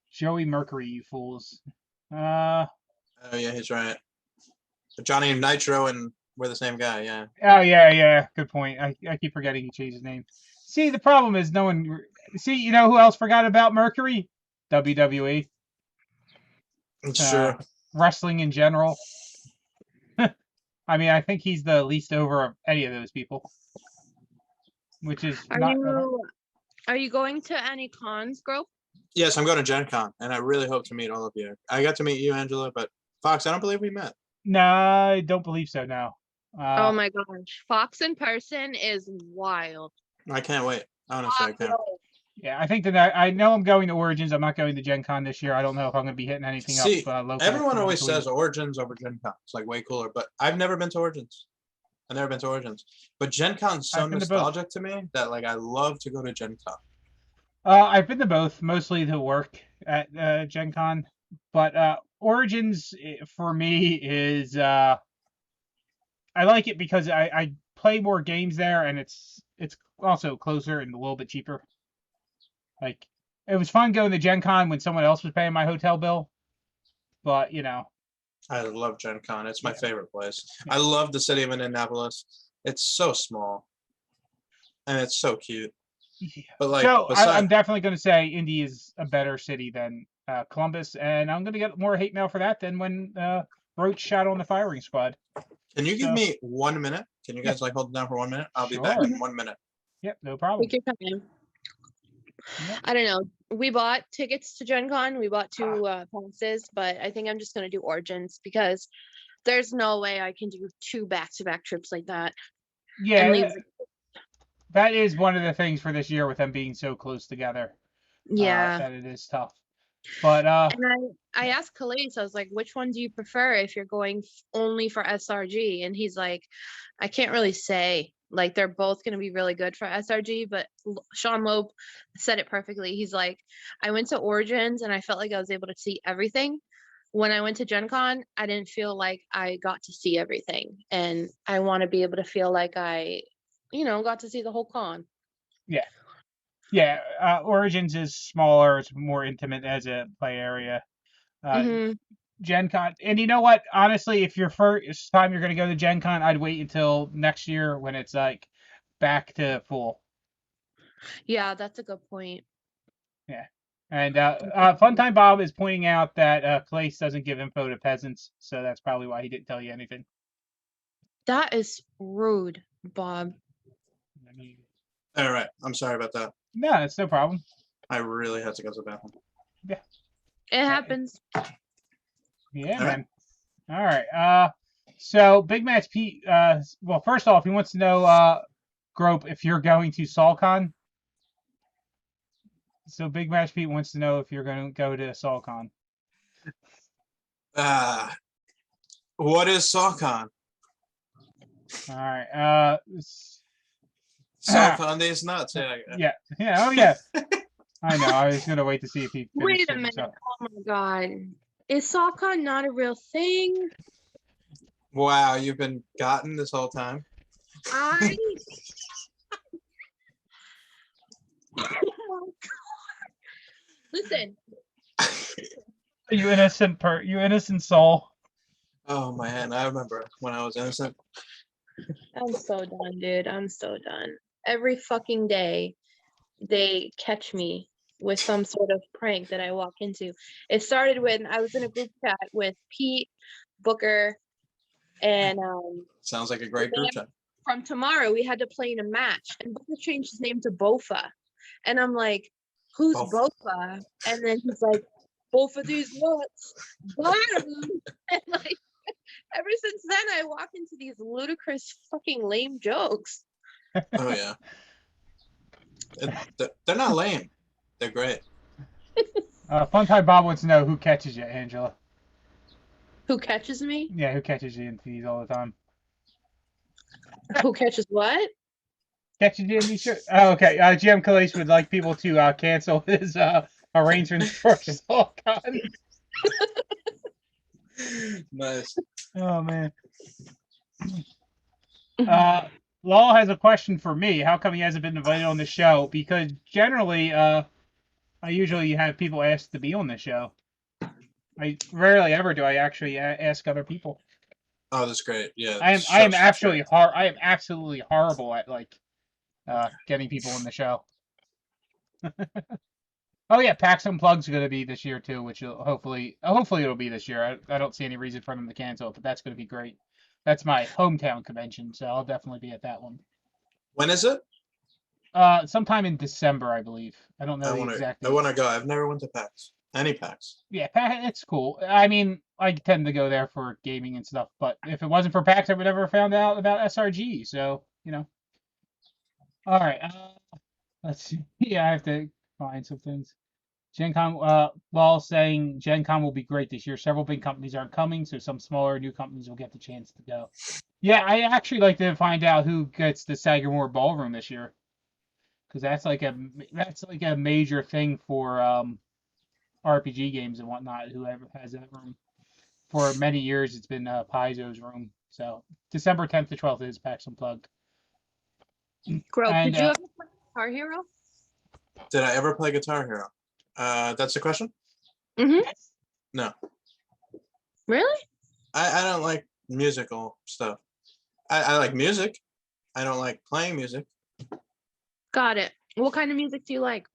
Joey Mercury, you fools. Oh yeah, he's right. Johnny Nitro and we're the same guy, yeah. Oh, yeah. Good point. I keep forgetting he changed his name. See, the problem is no one... See, you know who else forgot about Mercury? WWE. Sure. Wrestling in general. I mean, I think he's the least over of any of those people. Which is Are you going to any cons, Grove? Yes, I'm going to Gen Con, and I really hope to meet all of you. I got to meet you, Angela, but Fox, I don't believe we met. No, I don't believe so, no. Oh my gosh. Fox in person is wild. I can't wait. Honestly, I can't. Yeah, I think that I know I'm going to Origins. I'm not going to Gen Con this year. I don't know if I'm going to be hitting anything up local. Everyone always says Origins over Gen Con. It's like way cooler, but I've never been to Origins. I've never been to Origins. But Gen Con's so nostalgic to me that like I love to go to Gen Con. I've been to both, mostly to work at Gen Con. But Origins for me is I like it because I play more games there, and it's also closer and a little bit cheaper. Like, it was fun going to Gen Con when someone else was paying my hotel bill, but you know. I love Gen Con. It's my favorite place. I love the city of Indianapolis. It's so small, and it's so cute. Yeah. But like, so I'm definitely going to say Indy is a better city than Columbus, and I'm going to get more hate mail for that than when Roach shot on the firing squad. Can you give me 1 minute? Can you guys like hold it down for 1 minute? I'll be back in 1 minute. Yep, no problem. Take your time. Yep. I don't know. We bought tickets to Gen Con. We bought 2 passes, but I think I'm just going to do Origins because there's no way I can do 2 back-to-back trips like that. Yeah, that is one of the things for this year with them being so close together. Yeah. That it is tough. But and I asked Calais, I was like, which one do you prefer if you're going only for SRG? And he's like, I can't really say. Like, they're both going to be really good for SRG, but Sean Loeb said it perfectly. He's like, I went to Origins and I felt like I was able to see everything. When I went to Gen Con, I didn't feel like I got to see everything. And I want to be able to feel like I, got to see the whole con. Yeah. Yeah, Origins is smaller. It's more intimate as a play area. Gen Con, and you know what? Honestly, if your first time you're going to go to Gen Con, I'd wait until next year when it's like back to full. Yeah, that's a good point. Yeah, and Funtime Bob is pointing out that Clace doesn't give info to peasants, so that's probably why he didn't tell you anything. That is rude, Bob. All right, I'm sorry about that. No, it's no problem. I really had to go to the bathroom. Yeah. It happens. Yeah, man. All right. So Big Match Pete. Well, first off, he wants to know Grope, if you're going to SolCon. So Big Match Pete wants to know if you're going to go to SolCon. What is SawCon? All right. SawCon these nuts. Yeah. Yeah. Oh, yeah. I know. I was going to wait to see if he finished Wait a it minute. himself. Oh my god. Is SawCon not a real thing? Wow, you've been gotten this whole time. I Oh my god. Listen, You innocent soul. Oh man, I remember when I was innocent. I'm so done, dude. I'm so done. Every fucking day they catch me with some sort of prank that I walk into. It started when I was in a group chat with Pete, Booker, and Sounds like a great group chat. from tomorrow we had to play in a match, and Booker changed his name to Bofa. And I'm like, who's Bofa. Bofa? And then he's like, both of these nuts, bottom. And like ever since then I walk into these ludicrous fucking lame jokes. Oh yeah. They're not lame. They're great. Funtime Bob wants to know who catches you, Angela. Who catches me? Yeah, who catches you in these all the time? Who catches what? Catches you in these shows? Oh, okay. GM Calais would like people to cancel his arrangements for SolCon. Nice. Oh, man. Law has a question for me. How come he hasn't been invited on the show? Because generally, I usually have people ask to be on the show. I rarely ever do I actually ask other people. Oh, that's great. Yeah. I am absolutely horrible at like getting people on the show. Oh yeah, PAX Unplugged's going to be this year too, which will hopefully it'll be this year. I don't see any reason for them to cancel it, but that's going to be great. That's my hometown convention, so I'll definitely be at that one. When is it? Sometime in December, I believe. I don't know I the want exact to. date. I want to go. I've never went to PAX. Any PAX. Yeah, it's cool. I mean, I tend to go there for gaming and stuff, but if it wasn't for PAX, I would never found out about SRG. So All right. Let's see. Yeah, I have to find some things. Gen Con, Wall saying Gen Con will be great this year. Several big companies aren't coming, so some smaller new companies will get the chance to go. Yeah, I actually like to find out who gets the Sagamore Ballroom this year, because that's like a major thing for RPG games and whatnot. Whoever has that room for many years, it's been Paizo's room. So December 10th to 12th is PAX Unplugged. Grope, And, did you ever play Guitar Hero? Did I ever play Guitar Hero? That's the question? Mm-hmm. No. Really? I don't like musical stuff. I like music. I don't like playing music. Got it. What kind of music do you like?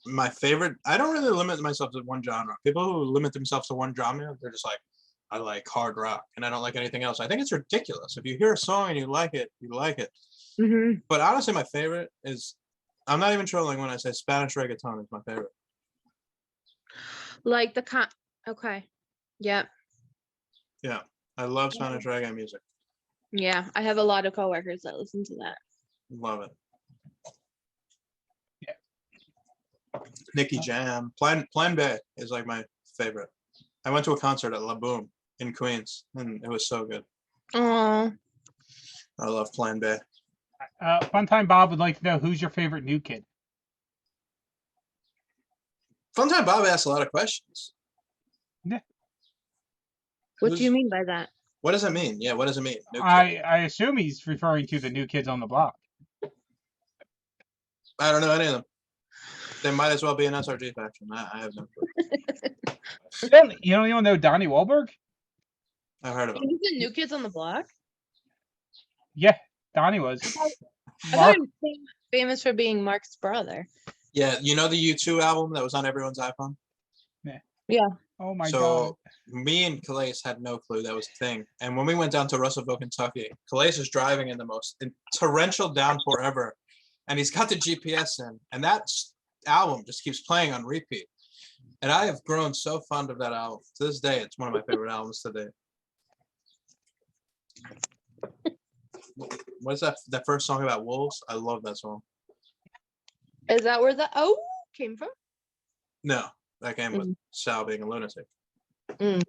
My favorite, I don't really limit myself to one genre. People who limit themselves to one genre, they're just like, I like hard rock and I don't like anything else. I think it's ridiculous. If you hear a song and you like it, you like it. Mm-hmm. But honestly, my favorite is, I'm not even trolling when I say Spanish reggaeton is my favorite. Like the okay. Yep. Yeah, I love Spanish reggae music. Yeah, I have a lot of coworkers that listen to that. Love it. Yeah. Nicky Jam. Plan B is like my favorite. I went to a concert at La Boom in Queens, and it was so good. Oh. I love Plan B. Funtime Bob would like to know who's your favorite new kid. Funtime Bob asks a lot of questions. Yeah. What do you mean by that? What does it mean? Yeah, what does it mean? New kid. I assume he's referring to the New Kids on the Block. I don't know any of them. They might as well be an SRG faction. I have no clue. You don't even know Donnie Wahlberg? I've heard of him. He's the New Kids on the Block? Yeah, Donnie was. I thought he was famous for being Mark's brother. Yeah, you know the U2 album that was on everyone's iPhone? Yeah. Oh my god. So me and Calais had no clue that was a thing. And when we went down to Russellville, Kentucky, Calais is driving in the most torrential downpour ever. And he's got the GPS in. And that album just keeps playing on repeat. And I have grown so fond of that album. To this day, it's one of my favorite albums today. What's that first song about wolves? I love that song. Is that where the oh came from? No, that came with Sal being a lunatic. Mm.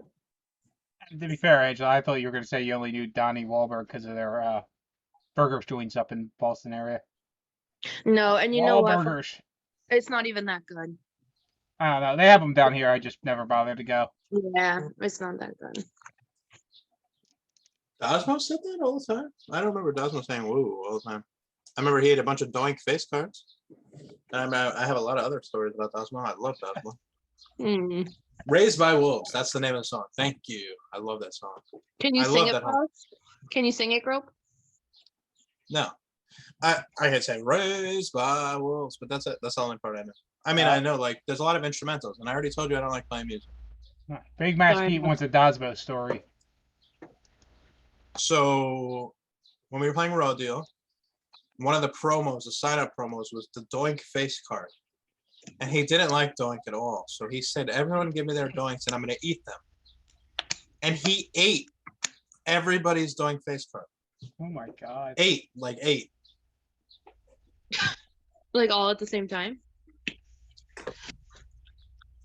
To be fair, Angela, I thought you were going to say you only knew Donnie Wahlberg because of their burger joints up in Boston area. No, and you know what? Wahlburgers. It's not even that good. I don't know. They have them down here. I just never bothered to go. Yeah, it's not that good. Dosmo said that all the time. I don't remember Dosmo saying "woo" all the time. I remember he had a bunch of Doink face cards. And I have a lot of other stories about Dosmo. I love Dosmo. Mm. Raised by Wolves. That's the name of the song. Thank you. I love that song. Can you I sing love it that for us? Can you sing it, Grope? No. I can say "Raised by Wolves," but that's it. That's the only part I know. I mean, I know like there's a lot of instrumentals, and I already told you I don't like playing music. Big Match Sorry. Pete wants a Dosmo story. So when we were playing Raw Deal, one of the promos, the sign-up promos, was the Doink face card. And he didn't like Doink at all. So he said, everyone give me their Doinks and I'm going to eat them. And he ate everybody's Doink face card. Oh my god. 8. Like all at the same time?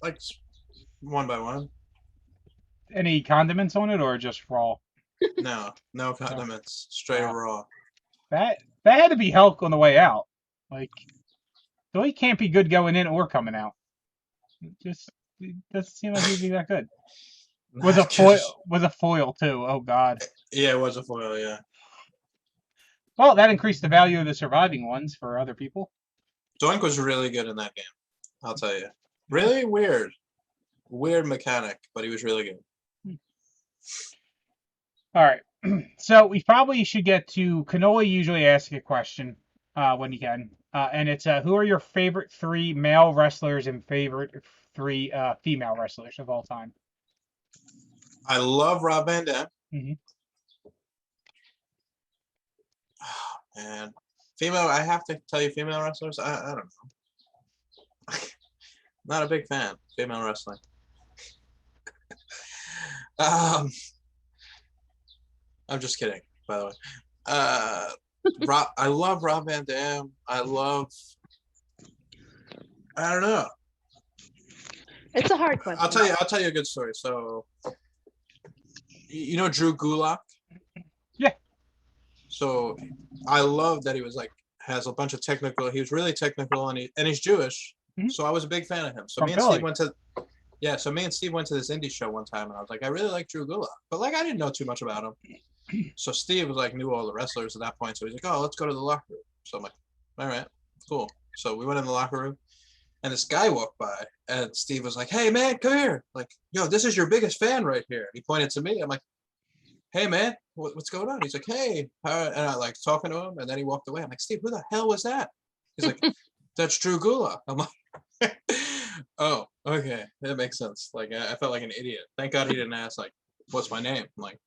Like one by one. Any condiments on it or just raw? No condiments. Straight Wow. raw. That had to be Hulk on the way out. Like, so he can't be good going in or coming out. It doesn't seem like he'd be that good. Was a foil too. Oh god. Yeah, it was a foil, yeah. Well, that increased the value of the surviving ones for other people. Doink was really good in that game. I'll tell you. Really weird. Weird mechanic, but he was really good. All right. So we probably should get to Canola usually asks a question when you can. And it's who are your favorite 3 male wrestlers and favorite 3 female wrestlers of all time? I love Rob Van Dam. Mm-hmm. And female, I have to tell you, female wrestlers, I don't know. Not a big fan of female wrestling. I'm just kidding, by the way. I love Rob Van Dam. I don't know. It's a hard question. I'll tell you a good story. So, you know Drew Gulak? Yeah. So, I love that he was like has a bunch of technical. He was really technical, and he's Jewish. Mm-hmm. So I was a big fan of him. So From me and Philly. Steve went to. Yeah, so me and Steve went to this indie show one time, and I was like, I really like Drew Gulak, but like I didn't know too much about him. So Steve was like knew all the wrestlers at that point, so he's like, oh, let's go to the locker room. So I'm like, all right, cool. So we went in the locker room, and this guy walked by, and Steve was like, hey man, come here, like, yo, this is your biggest fan right here. He pointed to me. I'm like, hey man, what's going on? He's like, hey, and I like talking to him, and then he walked away. I'm like, Steve, who the hell was that? He's like, that's Drew Gulak. I'm like, oh, okay, that makes sense. Like I felt like an idiot. Thank God he didn't ask like, what's my name? I'm like,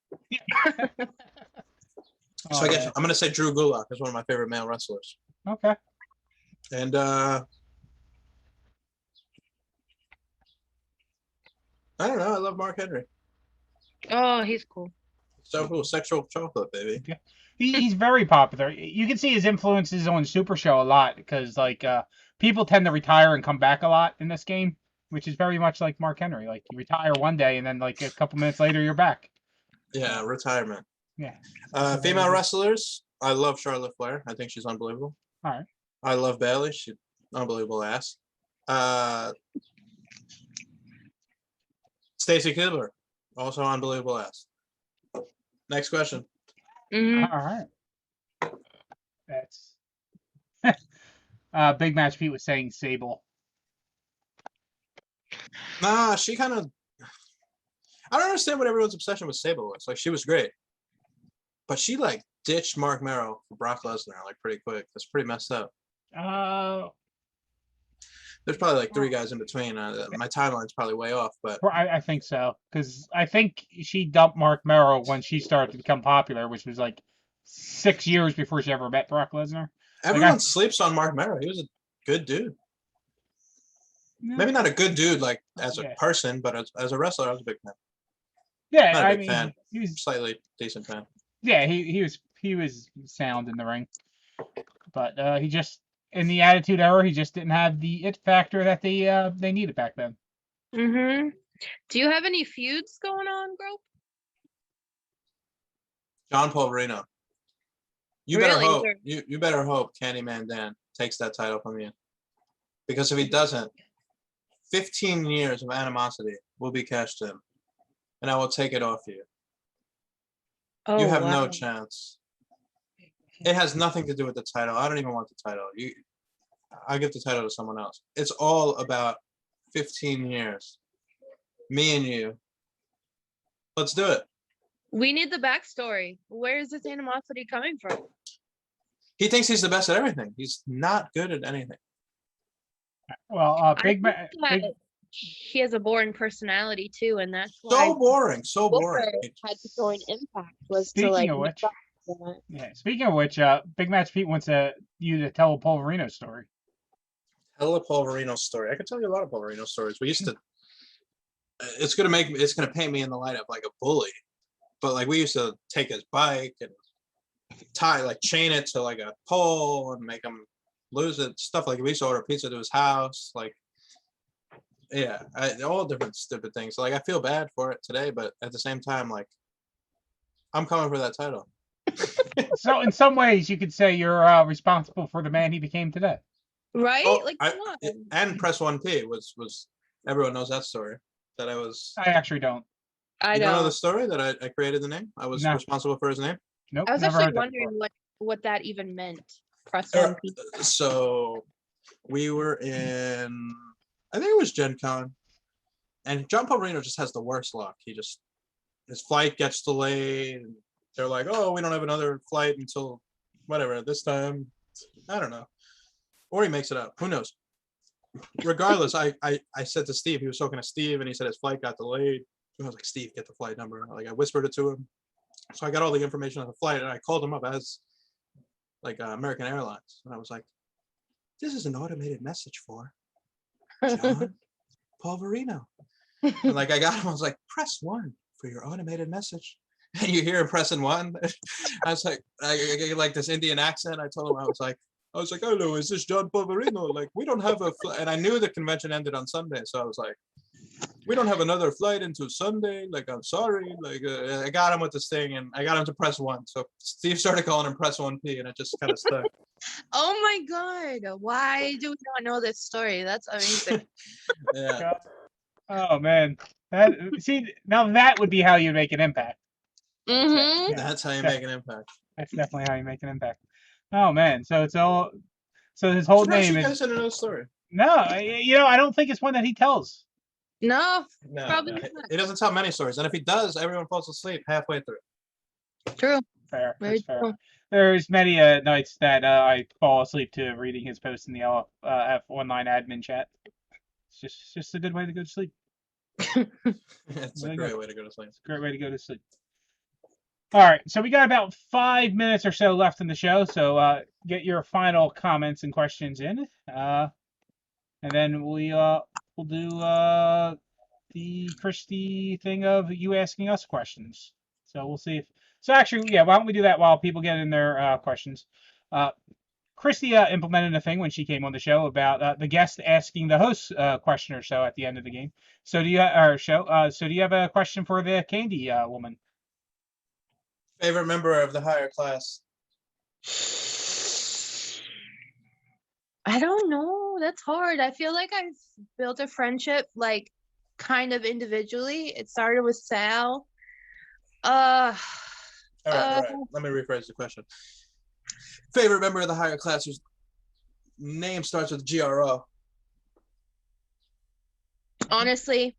so I guess I'm gonna say Drew Gulak is one of my favorite male wrestlers. Okay. And I don't know. I love Mark Henry. Oh, he's cool. So cool, sexual chocolate, baby. Yeah. He's very popular. You can see his influences on Super Show a lot because like people tend to retire and come back a lot in this game, which is very much like Mark Henry. Like you retire one day and then like a couple minutes later you're back. Yeah, retirement. Yeah. Female wrestlers. I love Charlotte Flair. I think she's unbelievable. All right. I love Bayley. She's unbelievable ass. Stacy Kibler, also unbelievable ass. Next question. Mm-hmm. All right. That's Big Match Pete was saying Sable. Nah, she kind of. I don't understand what everyone's obsession with Sable was. Like she was great, but she like ditched Mark Merrow for Brock Lesnar like pretty quick. That's pretty messed up. There's probably like 3 guys in between. My timeline's probably way off, but I think so because I think she dumped Mark Merrow when she started to become popular, which was like 6 years before she ever met Brock Lesnar. everyone sleeps on Mark Merrow. He was a good dude. Yeah. Maybe not a good dude like as a person, but as a wrestler, I was a big fan. Yeah, Not a I big mean, fan. he was Slightly decent fan. Yeah, he was he was sound in the ring, but he just in the Attitude Era he just didn't have the it factor that they needed back then. Mm-hmm. Do you have any feuds going on, Grope? John Polverino. You better Really? hope. You better hope Candyman Dan takes that title from you. Because if he doesn't, 15 years of animosity will be cashed in. And I will take it off you. Oh, You have wow. no chance. It has nothing to do with the title. I don't even want the title. I'll give the title to someone else. It's all about 15 years. Me and you. Let's do it. We need the backstory. Where is this animosity coming from? He thinks he's the best at everything. He's not good at anything. Well, I Big think Ma- that Big he has a boring personality too, and that's why So boring. So boring. Booker had to join Impact was to Speaking like. of which, make up yeah. Speaking of which, Big Match Pete wants you to tell a Polverino story. Tell a Polverino story. I could tell you a lot of Polverino stories. We used to. It's gonna paint me in the light of like a bully, but like we used to take his bike and chain it to like a pole and make him lose it. Stuff like we used to order pizza to his house. Like, yeah, all different stupid things. Like I feel bad for it today, but at the same time, like I'm coming for that title. So in some ways, you could say you're responsible for the man he became today. Right? Oh, Like, come on. and Press 1P was everyone knows that story. That I was. I actually don't. I You don't know the don't. story that I created the name? I was No. responsible for his name. Nope. I was never actually heard that wondering before. what that even meant. Press Er, 1 P. So we were in, I think it was Gen Con, and John Polverino just has the worst luck. His flight gets delayed. And they're like, oh, we don't have another flight until whatever this time. I don't know, or he makes it up. Who knows? Regardless, I said to Steve, he was talking to Steve, and he said his flight got delayed. I was like, Steve, get the flight number. Like I whispered it to him, so I got all the information on the flight, and I called him up as like American Airlines, and I was like, this is an automated message for John Polverino. And like I got him, I was like, press 1 for your automated message. And you hear him pressing 1. I was like, I like this Indian accent. I told him, I was like, hello, is this John Polverino? Like, we don't have a flight. And I knew the convention ended on Sunday, so I was like, we don't have another flight until Sunday. Like, I'm sorry. Like, I got him with this thing, and I got him to press 1. So Steve started calling him Press 1P, and it just kind of stuck. Oh my god! Why do we not know this story? That's amazing. Yeah. Oh man, now that would be how you make an impact. Mm-hmm. Yeah, That's how you make an impact. that's definitely how you make an impact. Oh man, so his whole Surprised name you is guys didn't know the story. no. I don't think it's one that he tells. No, No, Probably no. not. He doesn't tell many stories, and if he does, everyone falls asleep halfway through. true. Fair, Very that's fair. true. There's many nights that I fall asleep to reading his posts in the F online admin chat. It's just a good way to go to sleep. It's There a you great go. way to go to sleep. It's a great way to go to sleep. All right, so we got about 5 minutes or so left in the show, so get your final comments and questions in, and then we'll do the Christy thing of you asking us questions. So we'll see if. So actually, yeah, why don't we do that while people get in their questions? Christy implemented a thing when she came on the show about the guest asking the host question or so at the end of the game. So do you So do you have a question for the Candy woman? Favorite member of the higher class? I don't know. That's hard. I feel like I've built a friendship like kind of individually. It started with Sal. All right. Let me rephrase the question. Favorite member of the higher class whose name starts with GRO? Honestly,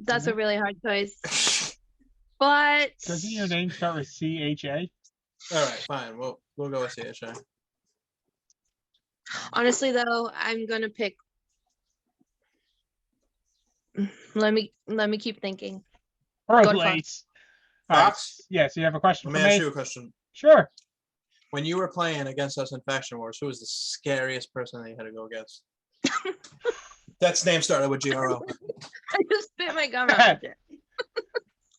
that's a really hard choice. But Doesn't your name start with CHA? All right, fine. We'll go with CHA. honestly though, I'm gonna pick. Let me keep thinking. Go to Rollates. All right. Fox? Yeah, so you have a question Let for me me? ask you a question. Sure. When you were playing against us in Faction Wars, who was the scariest person that you had to go against? That's name started with GRO. I just spit my gum out there.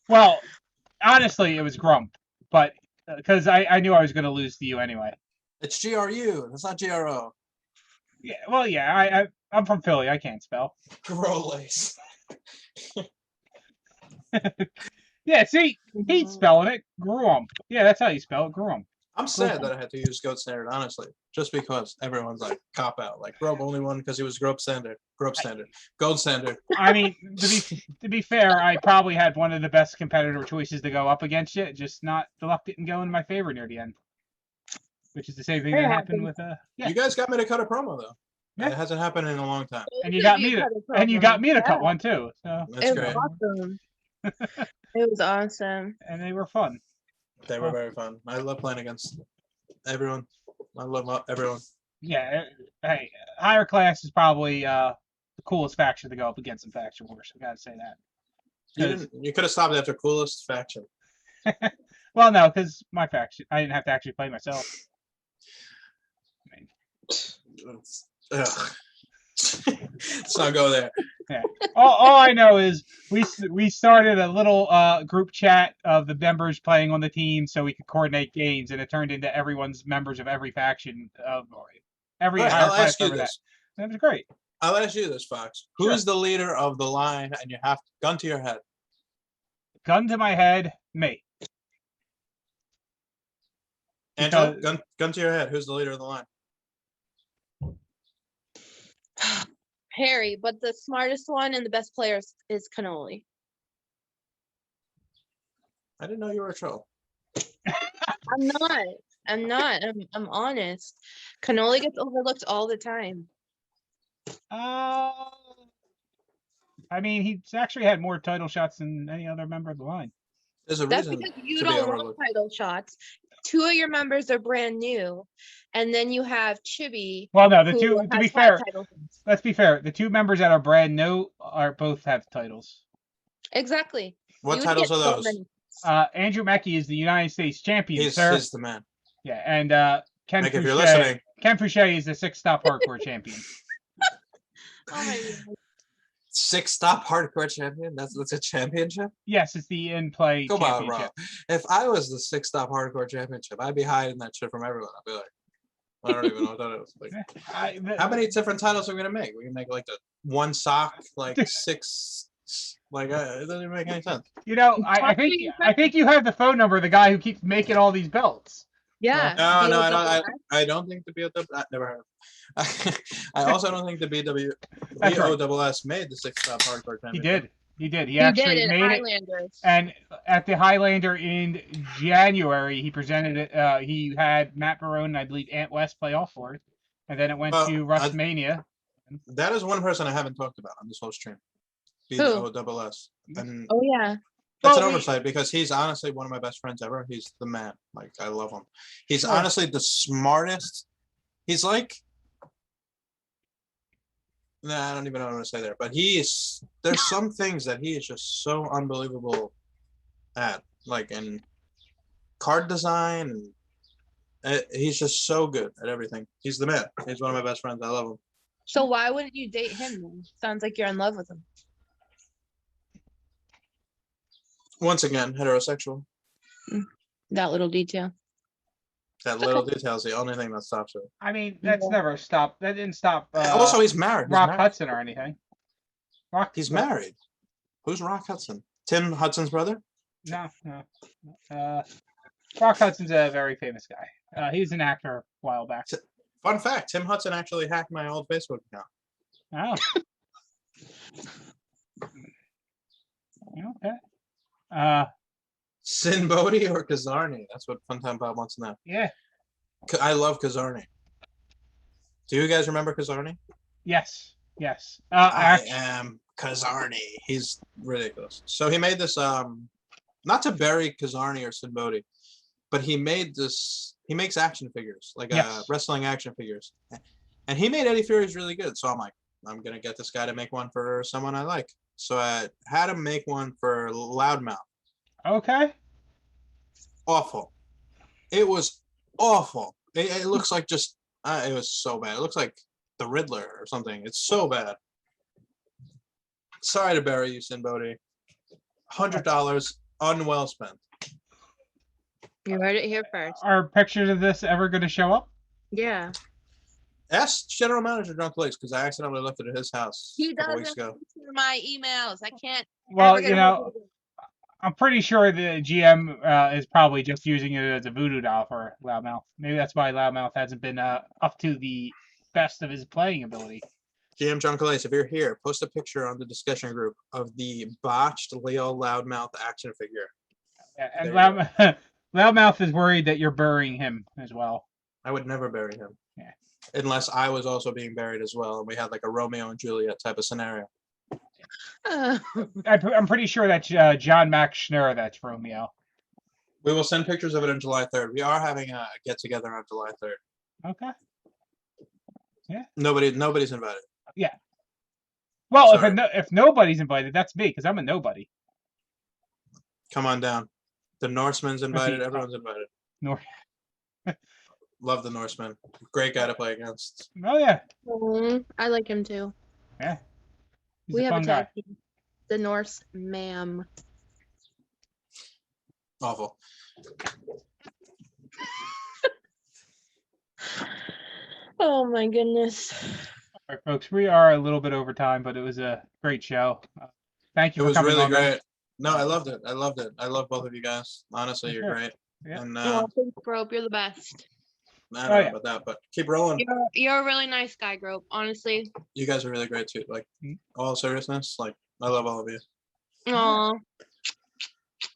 Well, honestly, it was Grump, but because I knew I was going to lose to you anyway. It's GRU. That's not GRO. Yeah, well, yeah, I'm from Philly. I can't spell. Grolace. Yeah, see, he's spelling it. Grom. Yeah, that's how you spell it. Grom. I'm sad that I had to use Goat Standard, honestly, just because everyone's like cop out. Like Grope only won because he was Grope Standard, Gold Standard. I mean, to be fair, I probably had one of the best competitor choices to go up against it. Just not the luck didn't go in my favor near the end, which is the same thing that happened with yeah. You guys got me to cut a promo though. Yeah. It hasn't happened in a long time. And you got me to cut one too. So That's great. Awesome. It was awesome. And they were fun. They were very fun. I love playing against everyone. I love everyone. Yeah. Hey, higher class is probably the coolest faction to go up against in faction wars. I gotta say that. You could have stopped after coolest faction. Well, no, because my faction, I didn't have to actually play myself. I mean, Ugh. Let's not go there. yeah. All I know is we started a little group chat of the members playing on the team so we could coordinate games, and it turned into everyone's members of every faction of every Right, higher I'll class ask you over this. that. That was great. I'll ask you this, Fox. Who Sure. is the leader of the line? And you have gun to your head. Gun to my head, me. Angela, Because- gun to your head. Who's the leader of the line? Harry, but the smartest one and the best player is Cannoli. I didn't know you were a troll. I'm not. I'm honest. Cannoli gets overlooked all the time. I mean, he's actually had more title shots than any other member of the line. There's a That's reason because you to be don't want overlooked. title shots. 2 of your members are brand new, and then you have Chibi. Well, no, who to has be 5 fair, titles. let's be fair. The two members that are brand new are both have titles. Exactly. What You would titles get are so those? many. Andrew Mackey is the United States champion, He's sir. the man. Yeah, and Ken Nick, if you're Fouché. listening. Ken Fouché is the 6-stop hardcore champion. Oh my God. 6-stop hardcore champion? That's a championship? Yes, it's the in-play Come on, championship. bro. If I was the 6-stop hardcore championship, I'd be hiding that shit from everyone. I'd be like, I don't even know what that is. Like, how many different titles are we gonna make? We can make like the one sock, like 6. Like it doesn't even make any sense. You know, I think you have the phone number of the guy who keeps making all these belts. Yeah. No, BOWS. I don't think the BOW. I never heard of. I also don't think the That's right. BOWS made the 6-stop hardcore He championship. did. He You actually did in made it. Highlanders. And at the Highlander in January, he presented it. He had Matt Barone and I believe Ant West play off for it, and then it went to WrestleMania. That is one person I haven't talked about on this whole stream. Who? BOWS. And Oh yeah. that's Well, an oversight because he's honestly one of my best friends ever. He's the man. Like I love him. He's Sure. honestly the smartest. He's like, nah, I don't even know what I'm gonna say there. But there's some things that he is just so unbelievable at, like in card design, and he's just so good at everything. He's the man. He's one of my best friends. I love him. So why wouldn't you date him then? Sounds like you're in love with him. Once again, heterosexual. That little detail. That little detail is the only thing that stops it. I mean, that's Yeah. never stopped. That didn't stop. Also, he's married. He's Rock married. Hudson or anything. He's married. Who's Rock Hudson? Tim Hudson's brother? No. Rock Hudson's a very famous guy. He's an actor a while back. Fun fact, Tim Hudson actually hacked my old Facebook account. Oh. Okay. Sin Bodhi or Kazarni? That's what Funtime Bob wants to know. Yeah. I love Kazarni. Do you guys remember Kazarni? Yes. I am Kazarni. He's ridiculous. So he made this, not to bury Kazarni or Sin Bodhi, but he made this, he makes action figures, like Yes. wrestling action figures. And he made Eddie Fury's really good. So I'm like, I'm going to get this guy to make one for someone I like. So I had him make one for Loudmouth. Okay. Awful. It was awful. It looks like just, it was so bad. It looks like the Riddler or something. It's so bad. Sorry to bury you, Sin Bodhi. $100 unwell spent. You heard it here first. Are pictures of this ever going to show up? Yeah. Ask General Manager Drunk Lakes because I accidentally left it at his house He a couple doesn't weeks ago. answer my emails. I can't. Well, ever get you a hold know, of him. I'm pretty sure the GM is probably just using it as a voodoo doll for Loudmouth. Maybe that's why Loudmouth hasn't been up to the best of his playing ability. GM John Calais, if you're here, post a picture on the discussion group of the botched Leo Loudmouth action figure. Yeah, and There Loudmouth is worried that you're burying him as well. I would never bury him. Yeah. Unless I was also being buried as well, and we had like a Romeo and Juliet type of scenario. I'm pretty sure that's John Max Schnurr that's Romeo. We will send pictures of it on July 3rd. We are having a get together on July 3rd. Okay. Nobody's invited. Yeah. Well, Sorry. if nobody's invited, that's me because I'm a nobody. Come on down. The Norseman's invited. Okay. Everyone's invited. Nor- Love the Norseman. Great guy to play against. Oh yeah. I like him too. Yeah. He's We a have fun a guy. tag team. The Norse ma'am. Awful. Oh my goodness. All right, folks, we are a little bit over time, but it was a great show. Thank you It for was coming really on, man. great. No, I loved it. I loved it. I love both of you guys. Honestly, you're Sure. great. Yeah. And Oh, thanks, Grope. You're the best. I don't Oh, know yeah. about that, but keep rolling. You're a really nice guy, Grope. Honestly. You guys are really great too. Like, Mhm. all seriousness, like I love all of you. Aw. All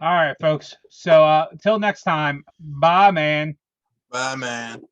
right, folks. So until next time, bye, man. Bye, man.